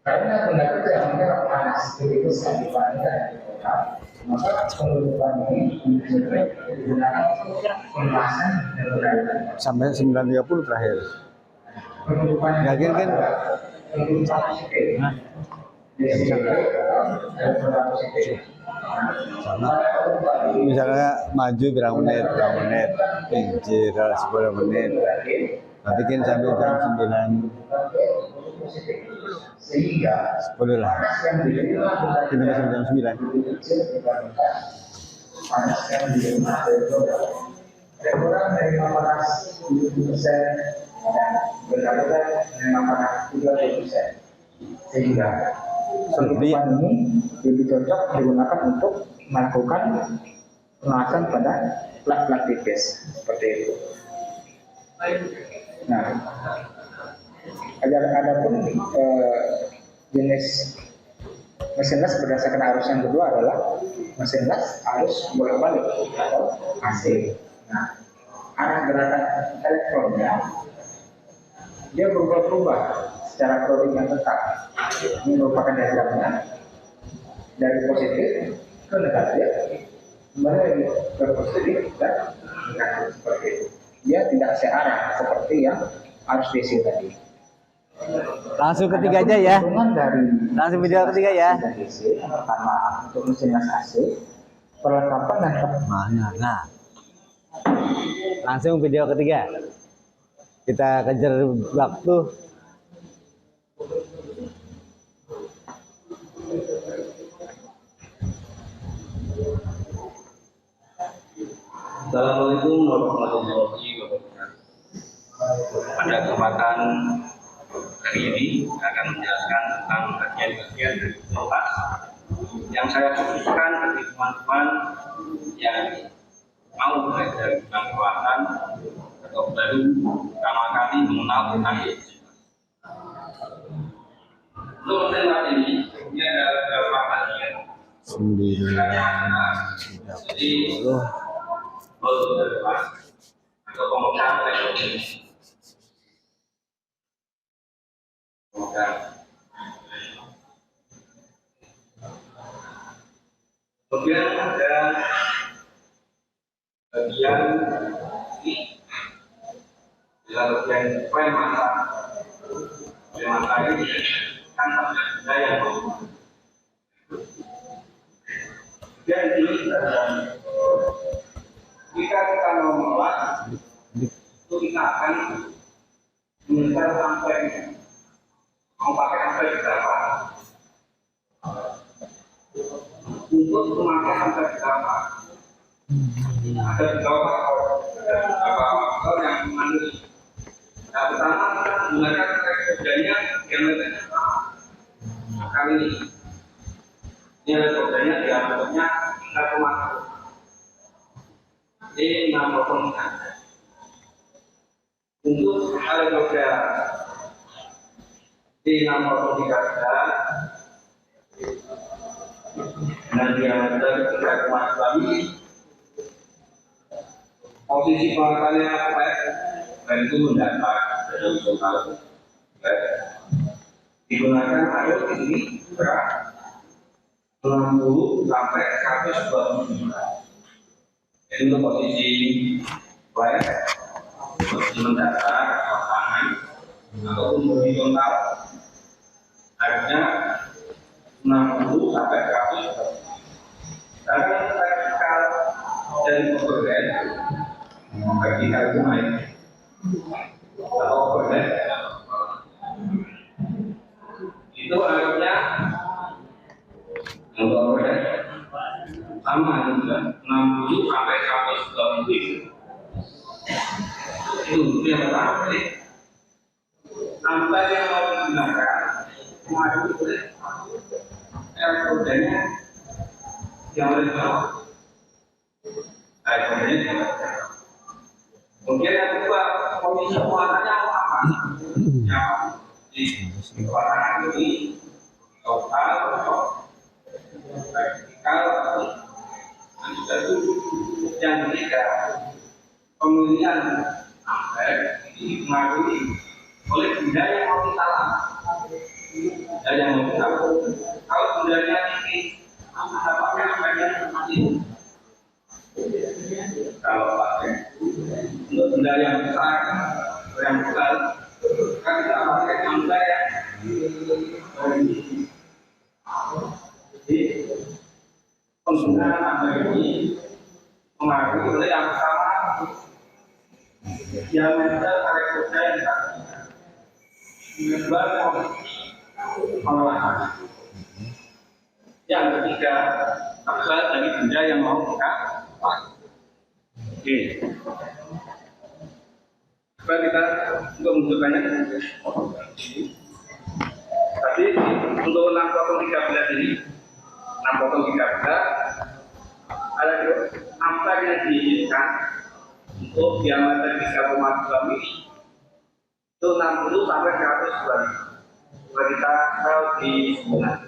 karena benda kerja yang panas begitu sekali dibandingkan elektroda, maka penutupan ini digunakan pembahasan dan berkaitan Sampai 9.30 terakhir. penutupan Yakin kan? penutupan positif. Misalnya maju berapa menit, pinggir 10 menit. Nanti kan sampai jam 9. Sehingga 10 lah. yang diterima Kita bisa jam 9. panas yang diterima ada orang menerima panas 70% dan benar-benar menerima panas 30%. Sehingga penutupan ini lebih cocok digunakan untuk melakukan pengawasan pada plat-plat tipis seperti itu. Nah, adapun jenis mesin las berdasarkan arus yang kedua adalah mesin las arus bolak-balik atau AC. Nah, arah gerakan elektronnya dia berubah-ubah secara kronik yang tetap. Ini merupakan diagramnya dari positif ke negatif, kembali ke positif dan negatif seperti itu. Dia tidak searah seperti yang arus DC tadi. Langsung ketiga aja ya. Langsung video ketiga ya. DC, yang pertama untuk mesin las AC, perlengkapan dan Mana? Nah. Langsung video ketiga. Kita kejar waktu. Assalamualaikum warahmatullahi wabarakatuh. Pada kesempatan hari ini akan menjelaskan tentang bagian-bagian dari kelas yang saya khususkan bagi teman-teman yang mau belajar tentang kekuatan atau baru pertama kali mengenal tentang elektrisitas. Untuk mesin ini ada beberapa bagian. 9.30. Jadi atau pemecahan elektronik. Kemudian ada bagian ini, bagian poin masa. Poin masa ini kan benda yang berubah. Kemudian ini jika kita mau menolak, itu kita akan mengejar sampai mau pakai sampai berapa? Untuk memakai sampai berapa? Ada beberapa faktor yang mengandung. Yang pertama kita menggunakan kerjanya yang kali ini. Ini ada kodenya diameternya 3,1. Ini 6,3. Untuk elektroda di 6,3 dan diameter 3,2 ini posisi pengawasannya flat dan itu mendatar dari total flat digunakan arus di sini berat 60 sampai 120 juta. Jadi untuk posisi flat, posisi mendatar, pasangan ataupun horizontal harusnya 60 sampai 100. Sedangkan vertikal dan overhead, vertikal itu naik atau overhead itu harusnya untuk overhead sama juga 60 sampai 120. Itu yang pertama. Sampai yang mau digunakan mengadu boleh kodenya yang boleh jauh. Kodenya jauh. Kemudian yang kedua, komisi muatannya apa? Yang di warna ini total, vertikal, dan juga itu yang ketiga pemilihan ampere ini dipengaruhi oleh benda yang mau kita dan yang mau kita kalau bendanya tinggi kita pakai ampere yang seperti ini. Kalau pakai untuk benda yang besar yang besar kan kita pakai ampere yang jadi penggunaan ampere ini mengaruhi oleh yang pertama diameter elektroda yang dikasihkan. Kedua, pengolahan. Yang ketiga, tebal dari benda yang mau kita pakai. Oke. Coba kita untuk menunjukkannya. Tadi untuk 6,13 ini, 6,13 ada ampere yang diinginkan untuk diameter 3,2 mili itu 60 sampai 120. Coba kita taruh di sebelah.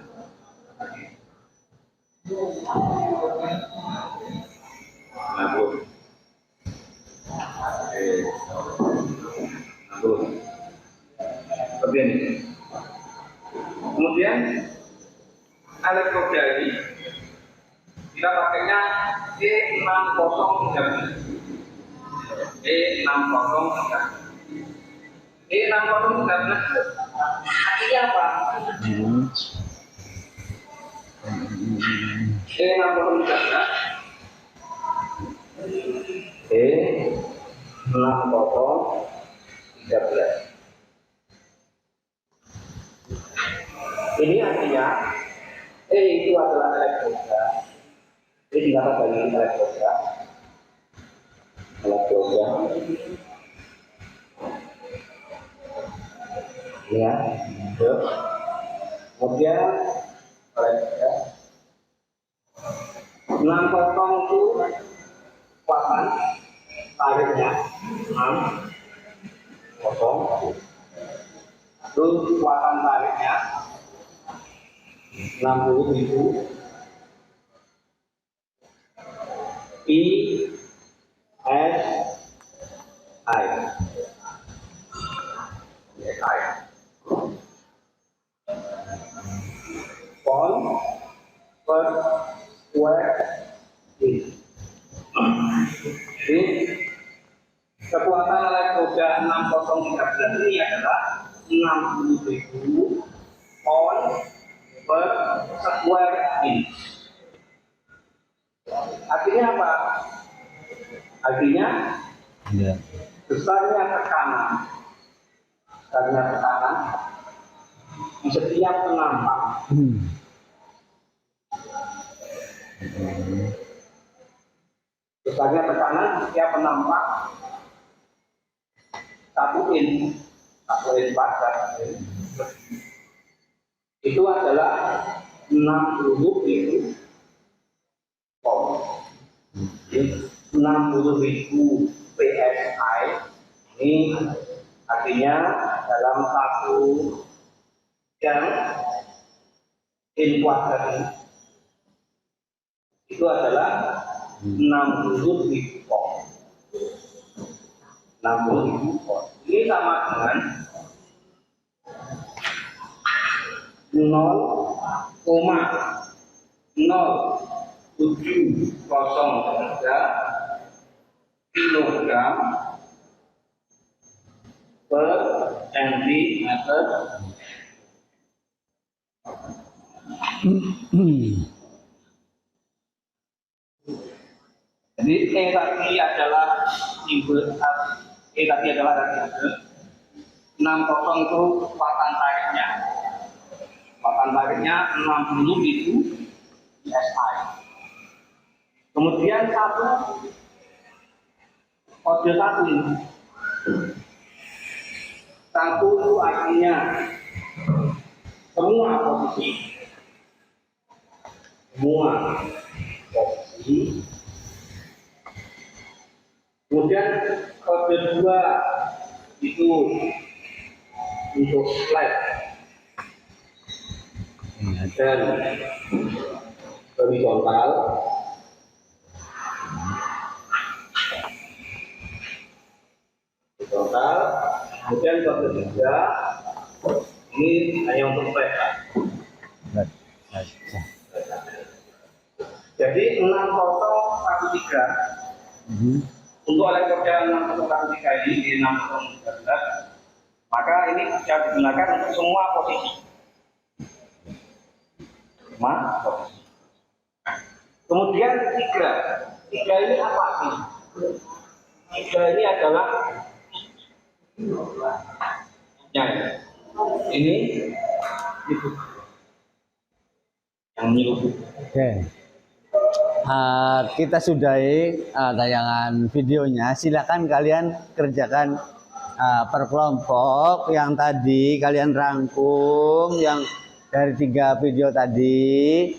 Seperti ini. Kemudian elektroda ini kita pakainya E6013. E6013 artinya apa? E6013 ini artinya itu adalah elektroda. Ini dikata bagi elektroda. Ya, kemudian elektroda 6 itu kekuatan tariknya 6 terus kekuatan tariknya 60.000 pound per square inch. Jadi kekuatan elektroda 6013 ini adalah 60.000 pound per square inch. Artinya apa? Artinya besarnya tekanan di setiap penampak. Besarnya tekanan di setiap penampak 1 in padat itu adalah 60.000 ton. 60.000 PSI ini artinya dalam satu jam inflasi tadi itu adalah 60.000 ton. 60.000 ton. Ini sama dengan 0,0703 kilogram per sentimeter. Jadi E tadi adalah simbol E tadi adalah radiase. 60 itu kekuatan tariknya. Kekuatan tariknya 60.000 PSI. Kemudian kode 1 ini. 1 itu artinya semua posisi. Kemudian kode 2 itu untuk flat dan horizontal. Kemudian kode 3 ini hanya untuk flat. Jadi 6013 untuk elektroda 6013 ini di 6013, maka ini bisa digunakan untuk semua posisi. Kemudian 3 ini apa sih? 3 ini adalah ini itu yang menyeluruh. Oke. Kita sudahi tayangan videonya. Silakan kalian kerjakan per kelompok yang tadi kalian rangkum yang dari 3 video tadi.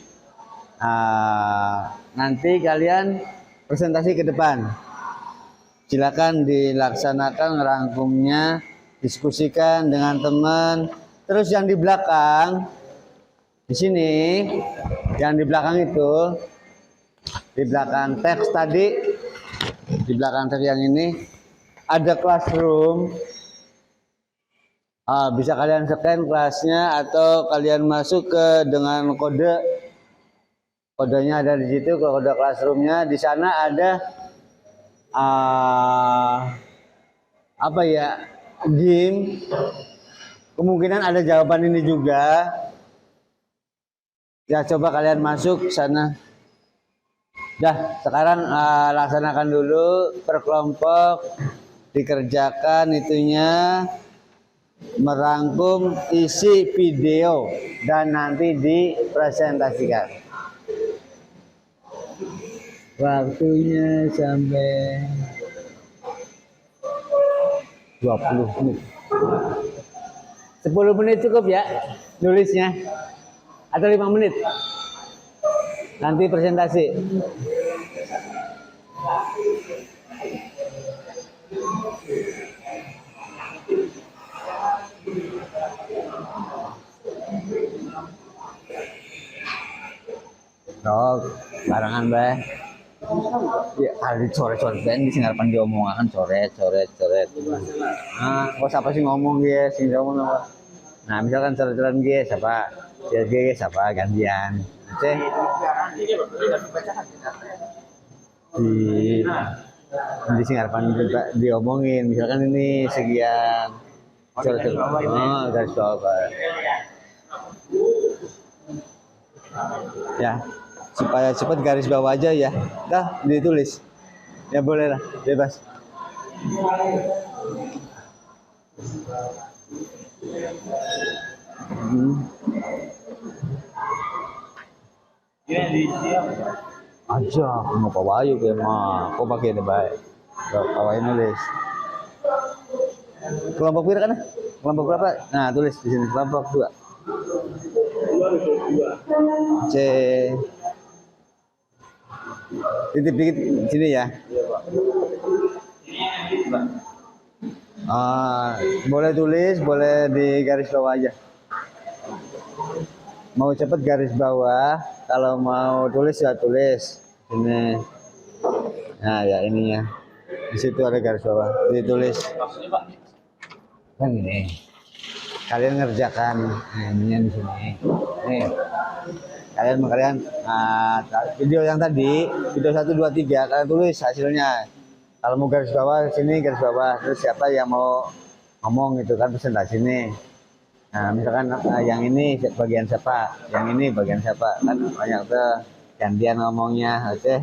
Nanti kalian presentasi ke depan. Silakan dilaksanakan rangkumnya, diskusikan dengan teman. Terus yang di belakang, di sini, yang di belakang itu, di belakang teks tadi, di belakang teks yang ini ada classroom. Bisa kalian scan kelasnya atau kalian masuk ke dengan kodenya ada di situ, kode classroomnya. Di sana ada game. Kemungkinan ada jawaban ini juga. Ya, coba kalian masuk sana. Sekarang laksanakan dulu per kelompok, dikerjakan itunya, merangkum isi video dan nanti dipresentasikan. Waktunya sampai 20 menit. 10 menit cukup ya nulisnya, atau 5 menit nanti presentasi. Barangan bae. Ya, hari coret-coret ben sing arepan diomongaken coret. Kok siapa sih ngomong ya sing ngomong apa? Nah, misalkan coret-coret nggih siapa? Ya nggih siapa gantian. Oke. Di sing arepan diomongin, misalkan ini sekian. Garis bawah. Ya, supaya cepat garis bawah aja ya. Ditulis. Ya boleh lah, bebas. Aja, ngapa wae ke mah. Kok pakai ada baik. Kawai nulis. Kelompok berapa kan? Kelompok berapa? Nah, tulis di sini kelompok 2. C. Titip dikit sini ya. Boleh tulis, boleh di garis bawah aja. Mau cepet garis bawah, kalau mau tulis ya tulis ini. Nah ya ininya, di situ ada garis bawah, ditulis. Kan ini, kalian ngerjakan, nah, ininya di sini. Nih, kalian video yang tadi, video 1, 2, 3, kalian tulis hasilnya. Kalau mau garis bawah sini garis bawah, terus siapa yang mau ngomong gitu kan presentasi ini. Nah misalkan yang ini bagian siapa, yang ini bagian siapa, kan banyak tuh gantian ngomongnya, oke?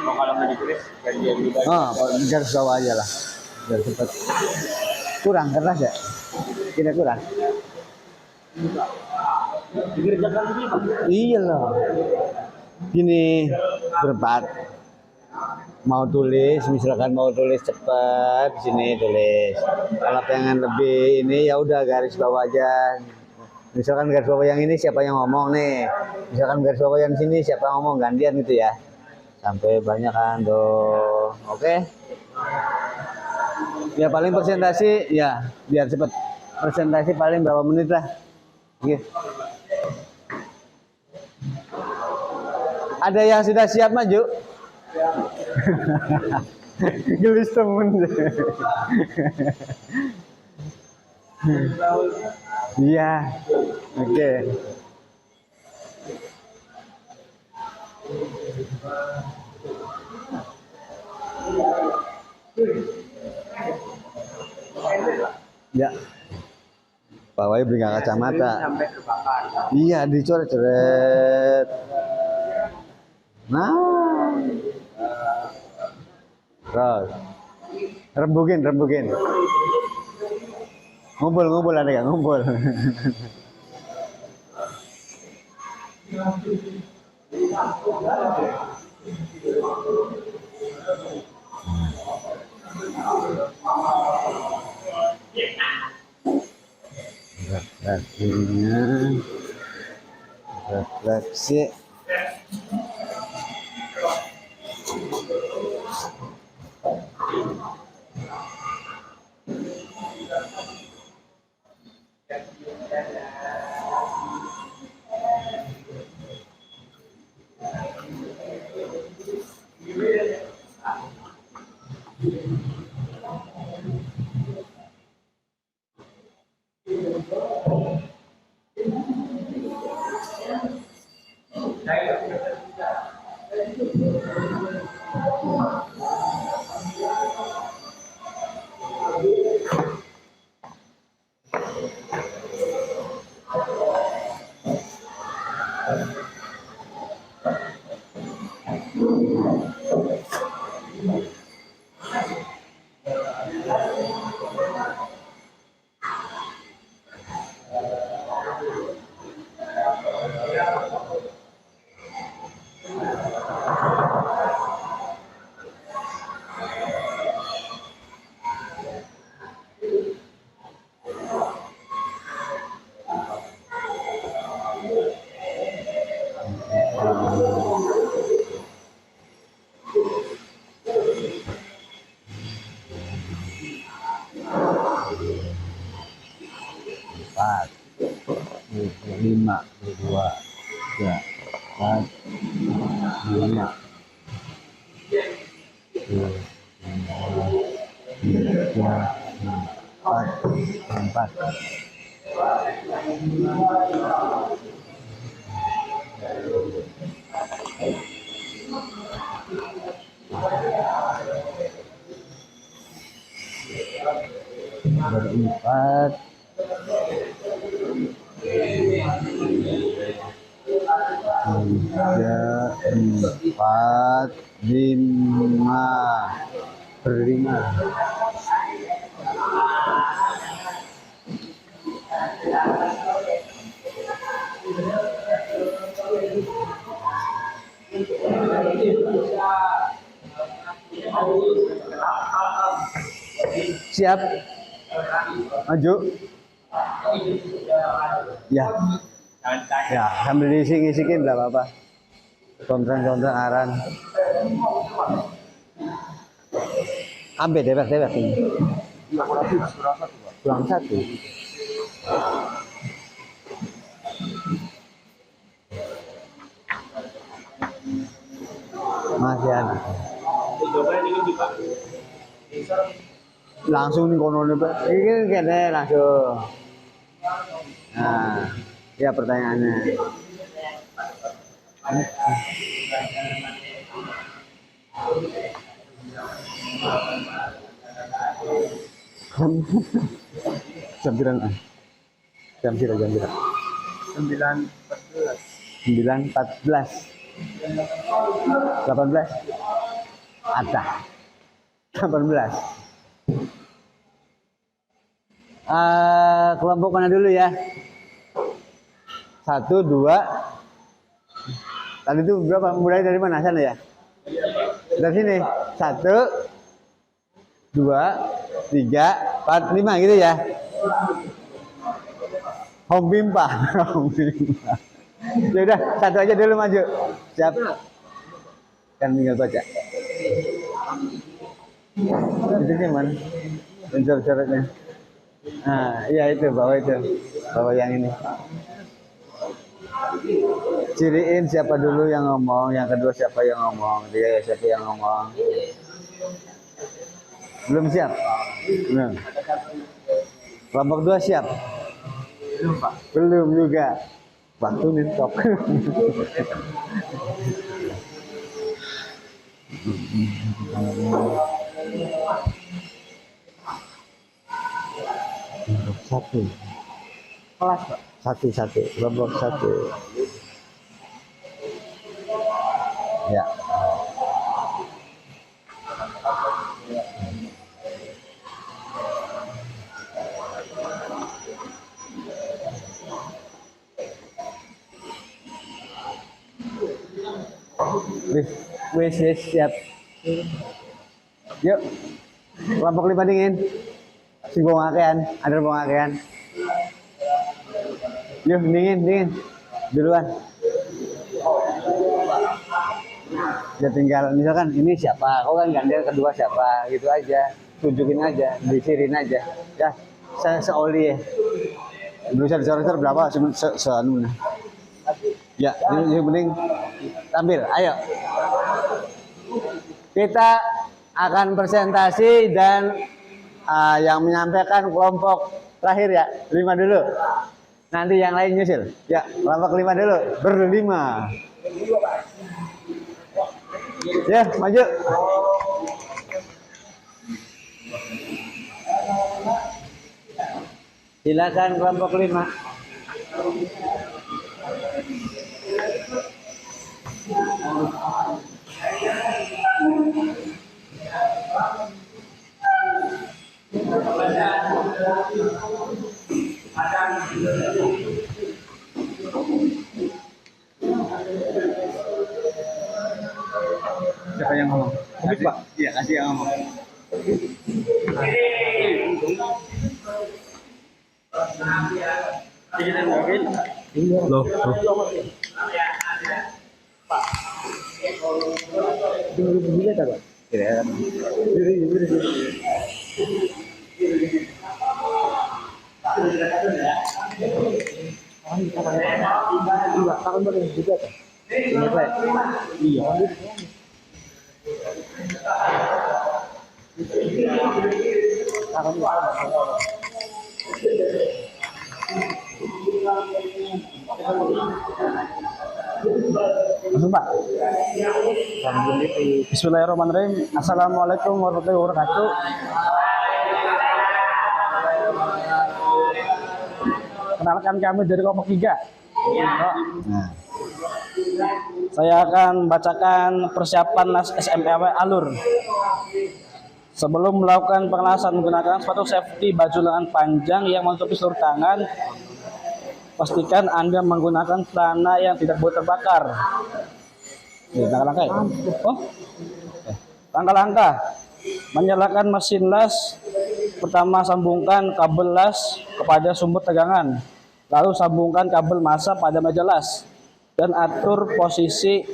Kalau nggak ditulis gantian juga. Garis bawah aja lah, biar cepet. Kurang keras ya? Tidak kurang? Dikerjakan dulu Pak. Iya loh. Gini berempat. Mau tulis, misalkan mau tulis cepat, sini tulis. Kalau pengen lebih ini ya udah garis bawah aja. Misalkan garis bawah yang ini siapa yang ngomong nih. Misalkan garis bawah yang sini siapa yang ngomong, gantian gitu ya. Sampai banyak kan tuh. Oke. Ya paling presentasi ya biar cepet. Presentasi paling berapa menit lah. Oke. Ada yang sudah siap maju? Gelis temen. Iya, oke. Ya, Pak Wahyu beli kacamata. Sampai terbakar. Iya, dicoret-coret. Nah, terus rembukin. Ngumpul ada nggak ngumpul? Refleksi. Lima, 2, 3, 4, 5, 4. Berempat. 3, 4, 5, berlima. Siap? Maju? Ya. Ya, sambil diisi-isikin nggak apa-apa. Konten-konten aran. Ambil dewek ini. Kurang satu. Masih ada. Langsung nih kono nih Pak. Ini kene langsung. Nah, ya pertanyaannya. Jam berapa? Jam berapa? 9:14. 18. Ada. 18. Kelompok mana dulu ya? 1, 2. Tadi itu berapa? Mulai dari mana sana ya? Dari sini. 1, 2, 3, 4, 5 gitu ya. Home Bimpa. Ya udah, satu aja dulu maju. Siap. Kan tinggal baca. Itu gimana? Coret-coretnya. Nah, iya itu, bawa yang ini. Ciriin siapa dulu yang ngomong, yang kedua siapa yang ngomong, ketiga siapa yang ngomong. Belum siap? Belum. Kelompok 2 siap? Belum, Pak. Belum juga. Waktu nih stop. Satu. Kelas, Pak. Satu. Kelompok 1. Ya. Wis siap. Yuk. Kelompok 5 dingin. Si bongakean, ada bongakean. Yuk, dingin. Duluan. Ya tinggal misalkan ini siapa, kau kan gantian kedua siapa, gitu aja. Tunjukin aja, disirin aja. Ya, saya seoli ya. Bisa dicoret berapa? Seanu. Ya, ini mending tampil. Ayo. Kita akan presentasi dan yang menyampaikan kelompok terakhir ya, 5 dulu. Nanti yang lain nyusul. Ya, kelompok 5 dulu, berlima. Ya, maju. Silakan kelompok 5. Siapa yang ngomong? Pak. Iya, kasih yang ngomong. Loh. Langsung Pak. Bismillahirrahmanirrahim. Assalamualaikum warahmatullahi wabarakatuh. Kenalkan kami dari kelompok 3. Nah. Saya akan bacakan persiapan nas SMEW alur. Sebelum melakukan pengelasan menggunakan sepatu safety baju lengan panjang yang menutupi seluruh tangan, pastikan Anda menggunakan celana yang tidak boleh terbakar. Langkah-langkah. Langkah-langkah. Menyalakan mesin las. Pertama, sambungkan kabel las kepada sumber tegangan. Lalu sambungkan kabel massa pada meja las dan atur posisi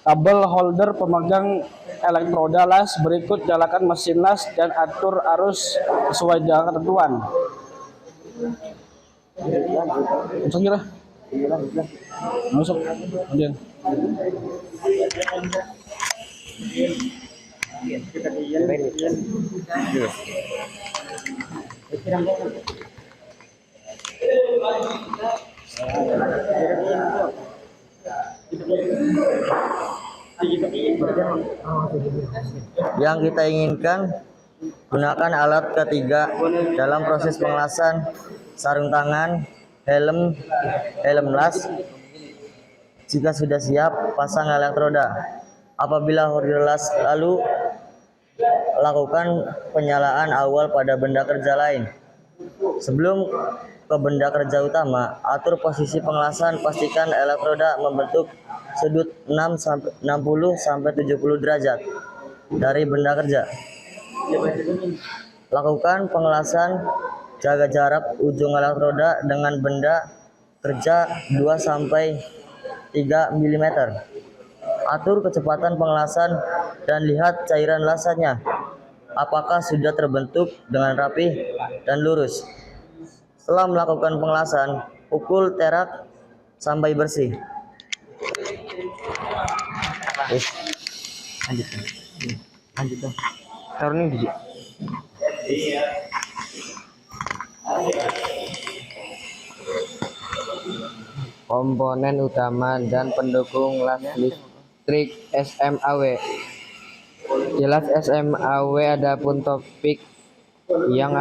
kabel holder pemegang elektroda las. Berikut nyalakan mesin las dan atur arus sesuai dengan ketentuan. Masuk kira. Masuk. Kemudian. Yang kita inginkan, gunakan alat ketiga dalam proses pengelasan: sarung tangan, helm las. Jika sudah siap, pasang elektroda. Apabila holder las, lalu lakukan penyalaan awal pada benda kerja lain. Sebelum ke benda kerja utama, atur posisi pengelasan. Pastikan elektroda membentuk sudut 60 sampai 70 derajat dari benda kerja. Lakukan pengelasan, jaga jarak ujung elektroda dengan benda kerja 2 sampai 3 mm. Atur kecepatan pengelasan dan lihat cairan lasannya apakah sudah terbentuk dengan rapi dan lurus. Setelah melakukan pengelasan, pukul terak sampai bersih. Lanjut. Taruh ini biji. Komponen utama dan pendukung las listrik SMAW. Jelas SMAW, adapun topik yang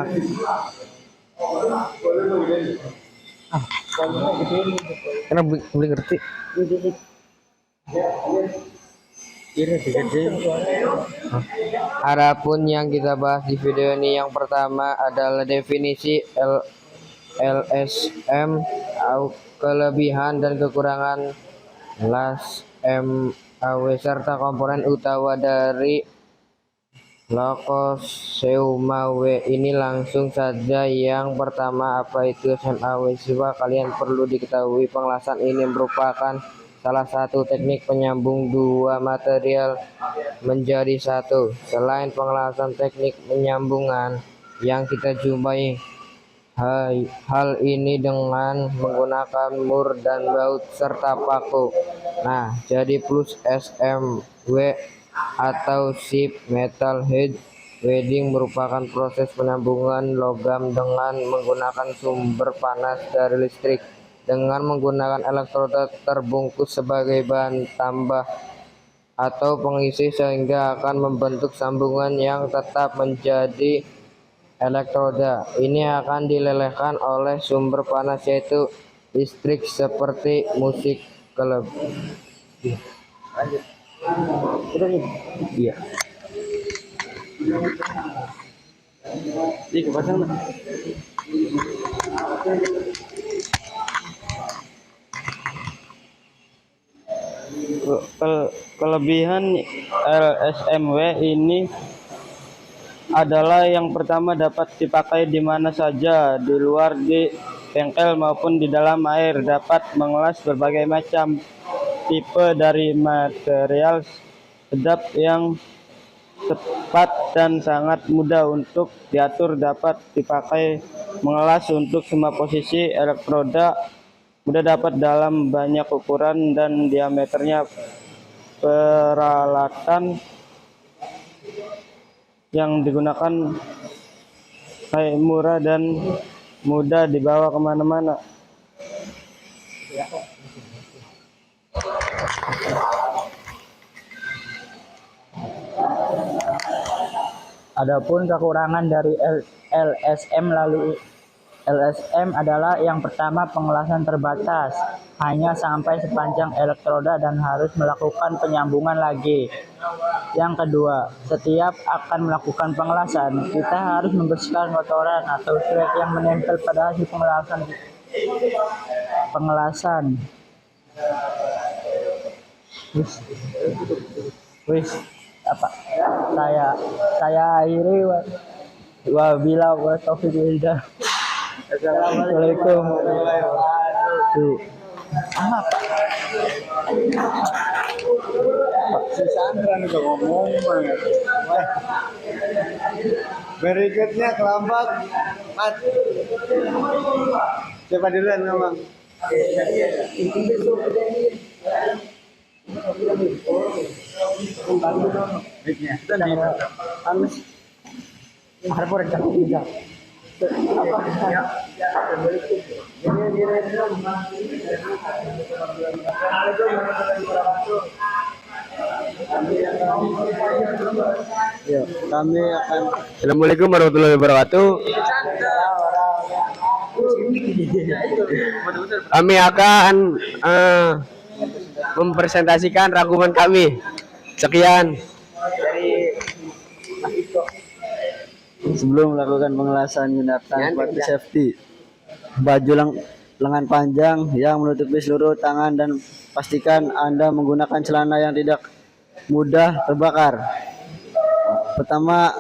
karena boleh ngerti. Adapun yang kita bahas di video ini, yang pertama adalah definisi LSM, kelebihan dan kekurangan las MAW serta komponen utama dari LOCOSEUMAW ini. Langsung saja. Yang pertama, apa itu SMAW? Siswa, kalian perlu diketahui pengelasan ini merupakan salah satu teknik penyambung dua material menjadi satu. Selain pengelasan, teknik penyambungan yang kita jumpai hal ini dengan menggunakan mur dan baut serta paku. Nah, jadi plus SMW atau sheet metal head welding merupakan proses penyambungan logam dengan menggunakan sumber panas dari listrik dengan menggunakan elektroda terbungkus sebagai bahan tambah atau pengisi, sehingga akan membentuk sambungan yang tetap menjadi elektroda. Ini akan dilelehkan oleh sumber panas yaitu listrik seperti musik klub. Lanjut. Iya. Ini kepasang lah. Kelebihan LSMW ini adalah yang pertama, dapat dipakai di mana saja, di luar, di bengkel maupun di dalam air. Dapat mengelas berbagai macam tipe dari material sedap yang cepat dan sangat mudah untuk diatur. Dapat dipakai mengelas untuk semua posisi elektroda, mudah dapat dalam banyak ukuran dan diameternya. Peralatan yang digunakan murah dan mudah dibawa kemana-mana. Adapun kekurangan dari LSM adalah yang pertama, pengelasan terbatas, hanya sampai sepanjang elektroda dan harus melakukan penyambungan lagi. Yang kedua, setiap akan melakukan pengelasan, kita harus membersihkan kotoran atau slag yang menempel pada hasil pengelasan. Apa? Saya akhiri. Wabila wa taufiq. Assalamualaikum warahmatullahi wabarakatuh. Si Sandra udah ngomong banget. Berikutnya kelompok 4. Siapa duluan ngomong? Kami akan Assalamualaikum warahmatullahi wabarakatuh. Kami akan mempresentasikan rangkuman kami. Sekian. Sebelum melakukan pengelasan gunakan sepatu safety, baju lengan panjang yang menutupi seluruh tangan dan pastikan Anda menggunakan celana yang tidak mudah terbakar. Pertama,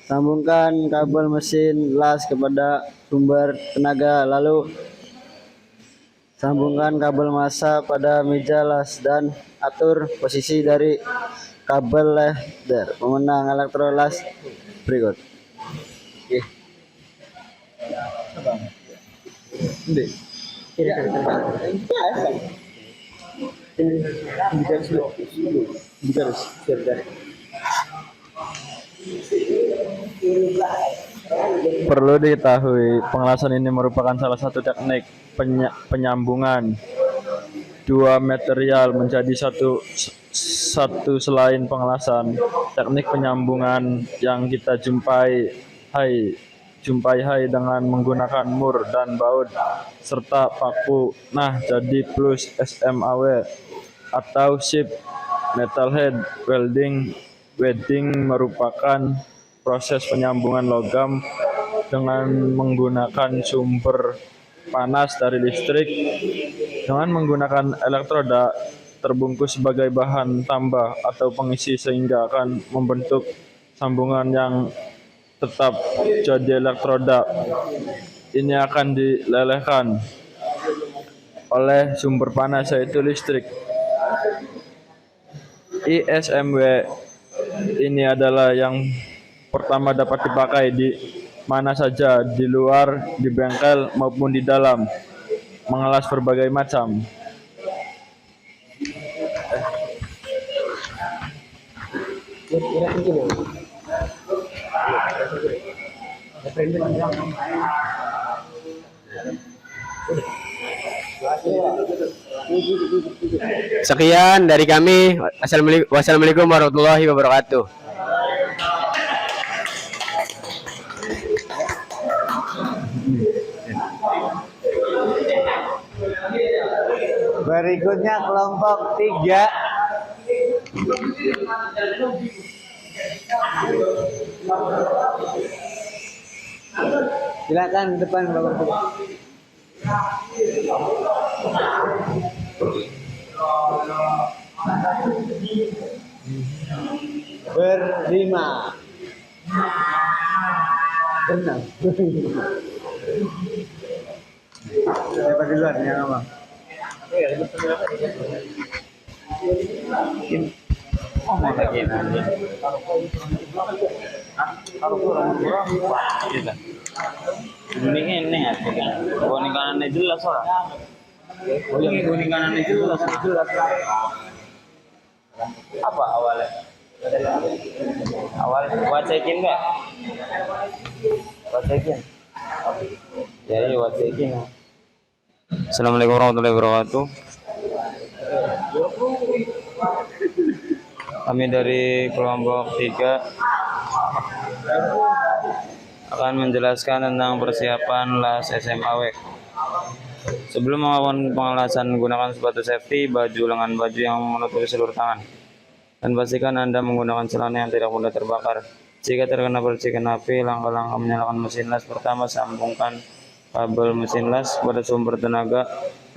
sambungkan kabel mesin las kepada sumber tenaga, lalu sambungkan kabel massa pada meja las dan atur posisi dari kabel leader pemenang elektrolas berikut. Oke. Perlu diketahui, pengelasan ini merupakan salah satu teknik penyambungan dua material menjadi satu selain pengelasan. Teknik penyambungan yang kita jumpai dengan menggunakan mur dan baut serta paku. Nah, jadi plus SMAW atau ship metalhead welding merupakan proses penyambungan logam dengan menggunakan sumber panas dari listrik dengan menggunakan elektroda terbungkus sebagai bahan tambah atau pengisi sehingga akan membentuk sambungan yang tetap jadi elektroda. Ini akan dilelehkan oleh sumber panas yaitu listrik. ISMW ini adalah yang pertama dapat dipakai di mana saja, di luar, di bengkel maupun di dalam, mengelas berbagai macam. Sekian dari kami. Wassalamualaikum warahmatullahi wabarakatuh. berikutnya kelompok 3. Silakan depan Bapak. Berlima. Berenam. Siapa duluan yang ngomong? Ngomong lagi nanti. Kalau kurang ini aja kan. Kuning kanannya jelas lah. Kuning kanannya jelas. Apa awalnya? Wacekin nggak? Wacekin. Ya iya wacekin. Assalamualaikum warahmatullahi wabarakatuh. Kami dari kelompok 3 akan menjelaskan tentang persiapan las SMAW. Sebelum melakukan pengelasan, gunakan sepatu safety, baju lengan baju yang menutupi seluruh tangan, dan pastikan Anda menggunakan celana yang tidak mudah terbakar. Jika terkena percikan api, langkah-langkah menyalakan mesin las. Pertama, sambungkan kabel mesin las pada sumber tenaga,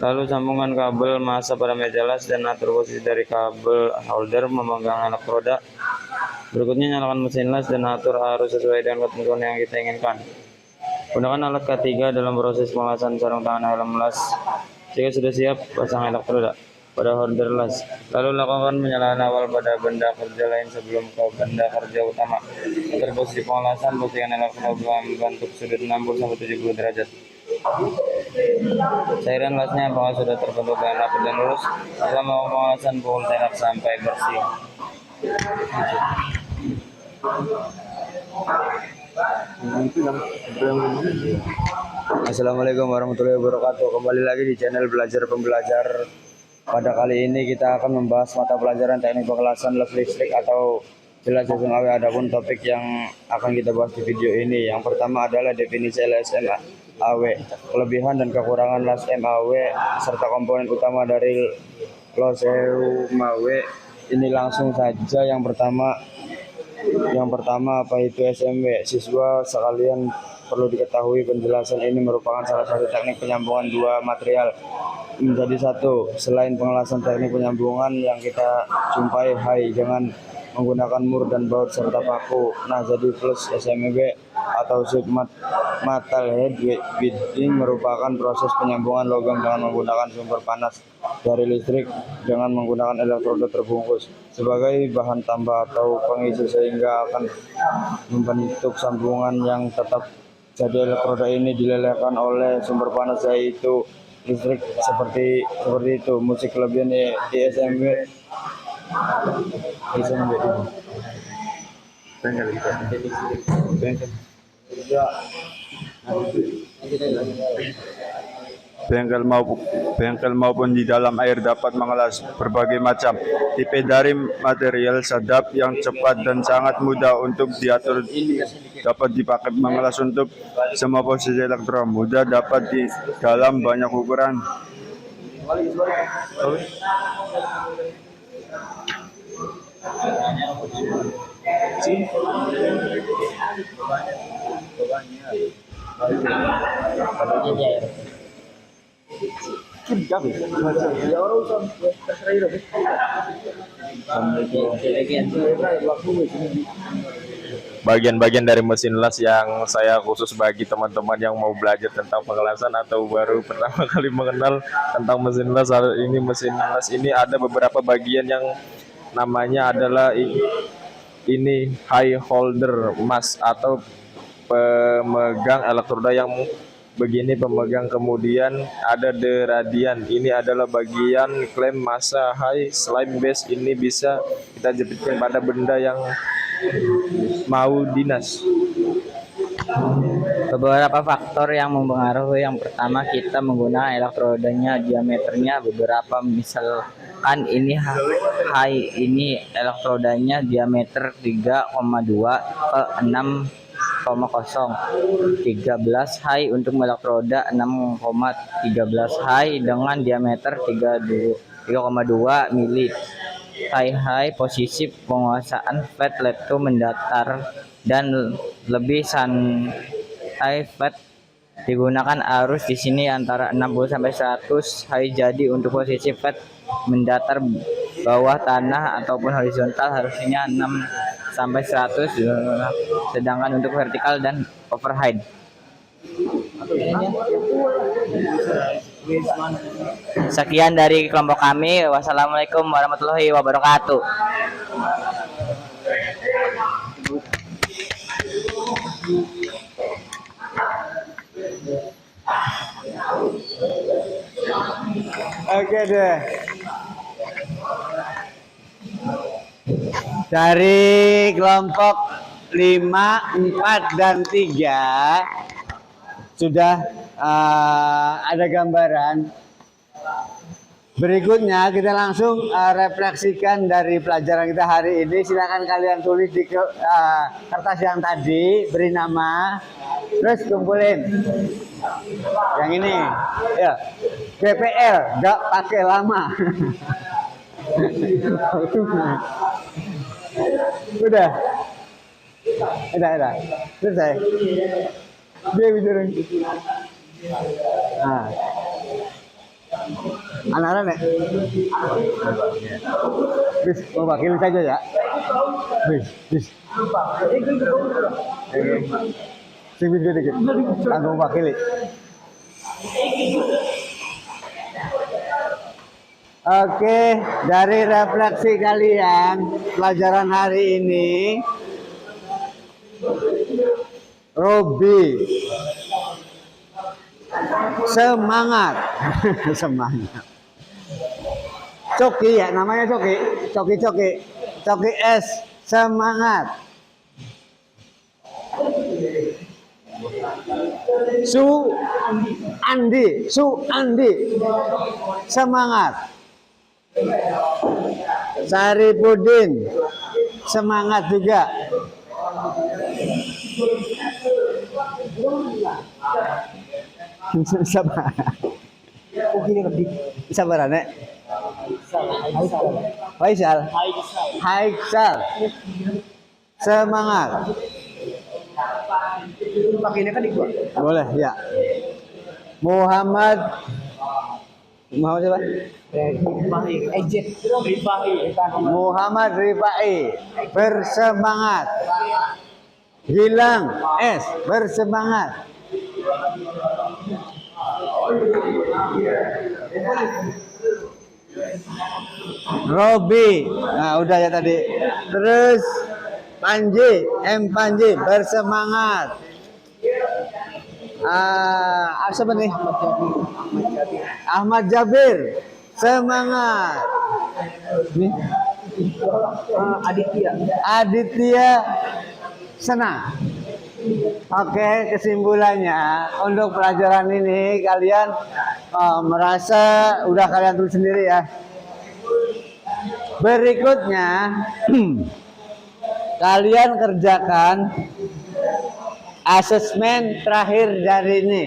lalu sambungkan kabel massa pada meja las dan atur posisi dari kabel holder memegang elektroda. Berikutnya, nyalakan mesin las dan atur arus sesuai dengan ketentuan yang kita inginkan. Gunakan alat K3 dalam proses pengelasan sarung tangan helm las. Jika sudah siap, pasang elektroda pada holder las. Lalu lakukan penyalahan awal pada benda kerja lain sebelum ke benda kerja utama. Agar posisi pengelasan, posisikan elektroda dalam bentuk sudut 60-70 derajat. Cairan lasnya apakah sudah terbentuk dengan rapi dan lurus? Setelah melakukan pengelasan, pukul telak sampai bersih. Assalamualaikum warahmatullahi wabarakatuh. Kembali lagi di channel Belajar Pembelajar. Pada kali ini kita akan membahas mata pelajaran teknik pengelasan les listrik atau jelas SMAW. Adapun topik yang akan kita bahas di video ini, yang pertama adalah definisi LSMAW, kelebihan dan kekurangan les MAW serta komponen utama dari LSMAW. Ini langsung saja. Yang pertama apa itu SMW? Siswa sekalian perlu diketahui penjelasan ini merupakan salah satu teknik penyambungan dua material menjadi satu. Selain pengelasan teknik penyambungan yang kita jumpai dengan menggunakan mur dan baut serta paku. Nah, jadi plus SMW atau submat metal head welding merupakan proses penyambungan logam dengan menggunakan sumber panas dari listrik dengan menggunakan elektroda terbungkus sebagai bahan tambah atau pengisi sehingga akan membentuk sambungan yang tetap. Jadi elektroda ini dilelehkan oleh sumber panas yaitu listrik seperti itu. Musik kelebihan ISMW bengkel maupun di dalam air dapat mengelas berbagai macam tipe dari material sedap yang cepat dan sangat mudah untuk diatur, dapat dipakai mengelas untuk semua posisi elektroda, mudah dapat di dalam banyak ukuran. Bagian-bagian dari mesin las yang saya khusus bagi teman-teman yang mau belajar tentang pengelasan atau baru pertama kali mengenal tentang mesin las. Mesin las ini ada beberapa bagian yang namanya adalah ini high holder mass atau pemegang elektroda yang begini pemegang. Kemudian ada the radian, ini adalah bagian klem massa. High slime base, ini bisa kita jepitkan pada benda yang mau dinas. Beberapa faktor yang mempengaruhi. Yang pertama, kita menggunakan elektrodanya, diameternya beberapa. Misalkan ini high, ini elektrodanya diameter 3,2 ke 6,0. 13 high untuk elektroda 6,13 high dengan diameter 3,2 mili. High posisi penguasaan flat lepto mendatar dan lebih high flat digunakan arus di sini antara 60 sampai 100 high. Jadi untuk posisi flat mendatar bawah tanah ataupun horizontal harusnya 6 sampai 100, sedangkan untuk vertikal dan overhead. Sekian dari kelompok kami. Wassalamualaikum warahmatullahi wabarakatuh. Oke deh. Dari kelompok 5, 4, dan 3 sudah ada gambaran. Berikutnya kita langsung refleksikan dari pelajaran kita hari ini. Silakan kalian tulis di kertas yang tadi, beri nama, terus kumpulin. Yang ini, ya, BPL, nggak pakai lama. Udah, selesai. Dia bicara. Nah, anak-anak, bis mewakili saja ya. Bis. Sing video dikit. Kanggo wakili. Oke, dari refleksi kalian pelajaran hari ini, Robi semangat, semangat. Coki ya, namanya Coki, Coki S, semangat. Su Andi, semangat. Saripudin, semangat juga. Sabar. Sabar, Nek. Haikal, semangat. Pakainya kan dibuat. Boleh, ya. Muhammad siapa? Muhammad Rifai, bersemangat. Gilang S, bersemangat. Robi, nah udah ya tadi. Terus Panji, Panji, bersemangat. Siapa nih? Ahmad Jabir, semangat. Nih. Aditya Sena. Oke, kesimpulannya untuk pelajaran ini kalian merasa udah kalian tulis sendiri ya. Berikutnya kalian kerjakan asesmen terakhir dari ini.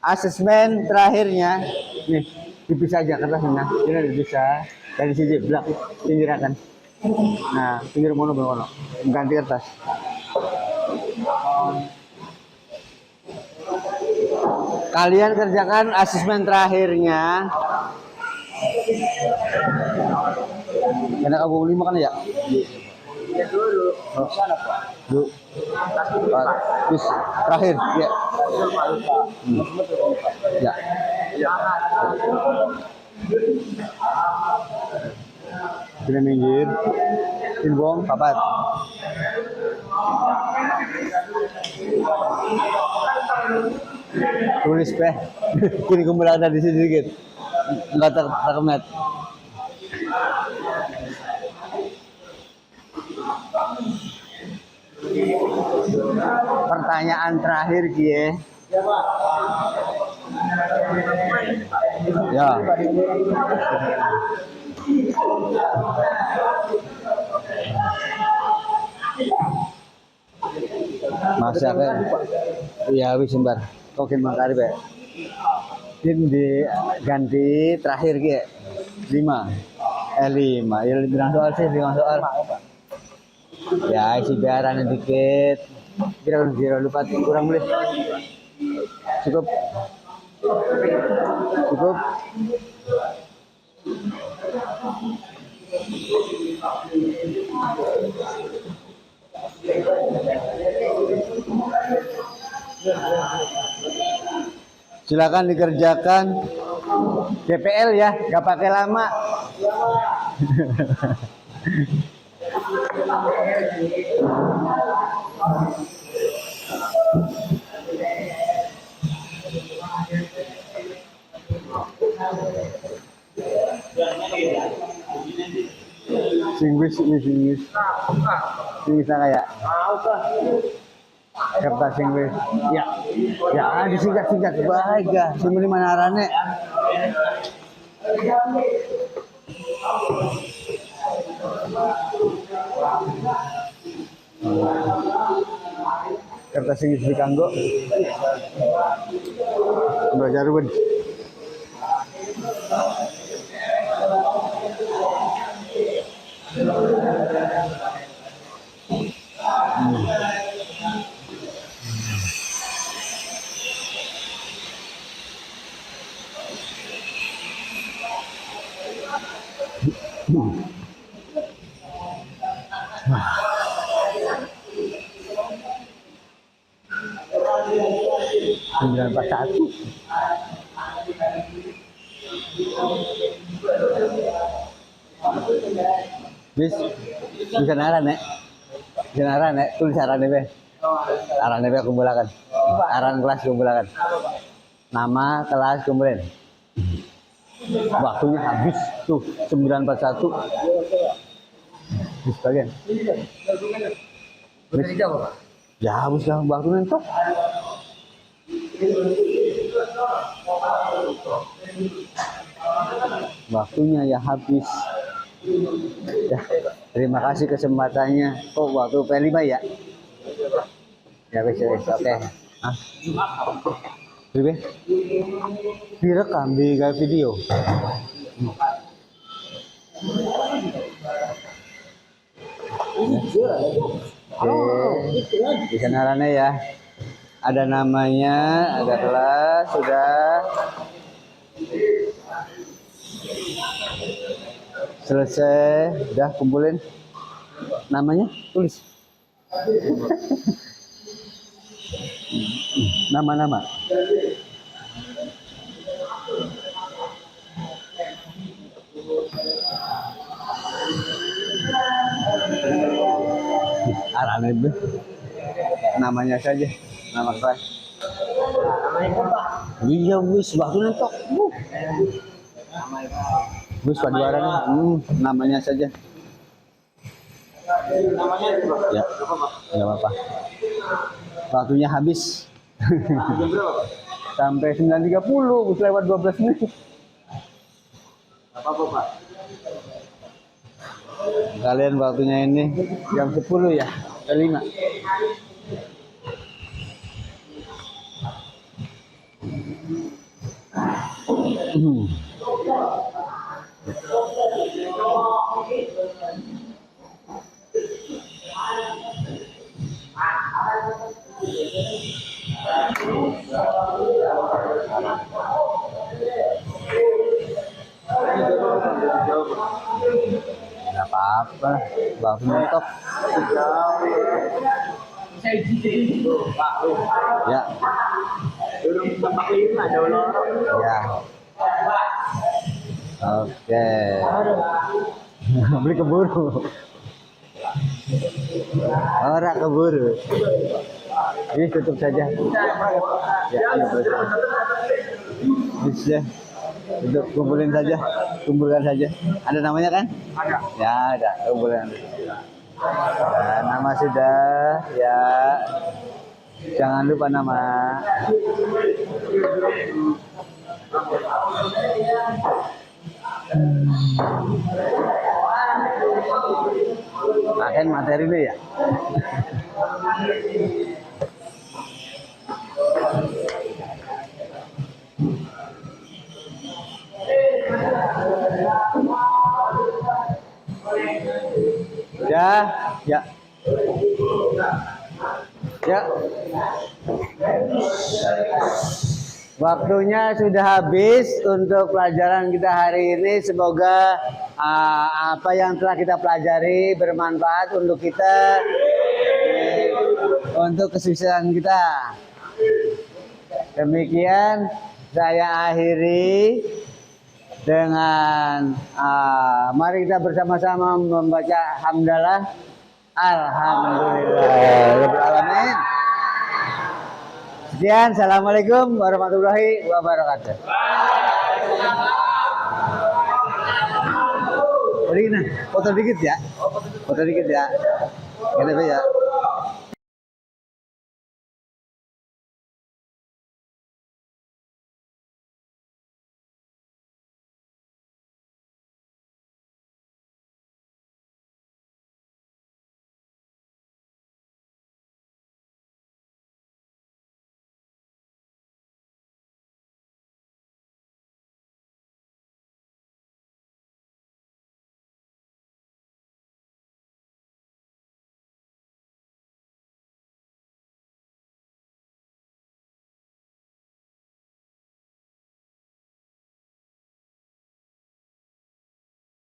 Asesmen terakhirnya nih, dipisah aja kertasnya. Ini dipisah dari sisi belakang pinggirakan. Nah, pinggir mono ganti kertas. Kalian kerjakan asesmen terakhirnya. Enak aku 5 kan ya? Ya dulu. Sana Pak. Dulu. Terus terakhir ya. Ya. Sini minggir. Bong, papat. Tulis Peh. Kini kumpul ada di sini sedikit. Enggak terkemet. Pertanyaan terakhir Kie. Ya. Masa kan? Ya wis sembar. Oke makari Pak. Ini diganti terakhir Kie. 5. 5. Ya bilang soal sih 5 soal. Ya isi biaran dikit. Kira lupa kurang boleh. Cukup. Silakan dikerjakan DPL ya, nggak pakai lama. Singwis kayak kertas singwis. Ya, disingkat baik ya. Sini mana arane? Kertas singwis dikanggo. Belajar Ruben. 941. Bis, bisa naran nek. Bisa naran nek, tulis aran be. Aran be kumpulakan. Aran kelas kumpulakan. Nama kelas kumpulin. Waktunya habis tuh 941. Bis bagian. Bis. Ya habis lah waktu nentok. Waktunya ya habis. Ya, terima kasih kesempatannya. Oh, waktu P5 ya? Ya, wes, oke. Ah. Be. Direkam di video. Oke, di sanarannya ya. Ada namanya, ada kelas, sudah. Selesai, udah kumpulin namanya, tulis nama-nama. Arane be, namanya saja, nama kelas. Iya wis, waktu nentok. Bus paduaran, namanya saja. Ya, nggak apa-apa. Waktunya habis. Sampai 9.30, bus lewat 12 menit. Apa Pak? Kalian waktunya ini jam 10 ya, ke 5. Nggak apa-apa, waktu mentok. Ya. Ya. Oke. Beli keburu. Orang keburu. Ini tutup saja. Ya, bisa. Untuk kumpulin saja, kumpulkan saja. Ada namanya kan? Ada. Ya, ada. Kumpulkan. Ya, nama sudah. Ya. Jangan lupa nama. Makan materi dulu ya. Ya, ya. Ya. Waktunya sudah habis untuk pelajaran kita hari ini. Semoga apa yang telah kita pelajari bermanfaat untuk kita, untuk kesuksesan kita. Demikian saya akhiri dengan mari kita bersama-sama membaca hamdalah. Alhamdulillahirrahmanirrahim. Sekian, assalamualaikum warahmatullahi wabarakatuh. Foto dikit ya. Foto dikit ya. Gitu ya.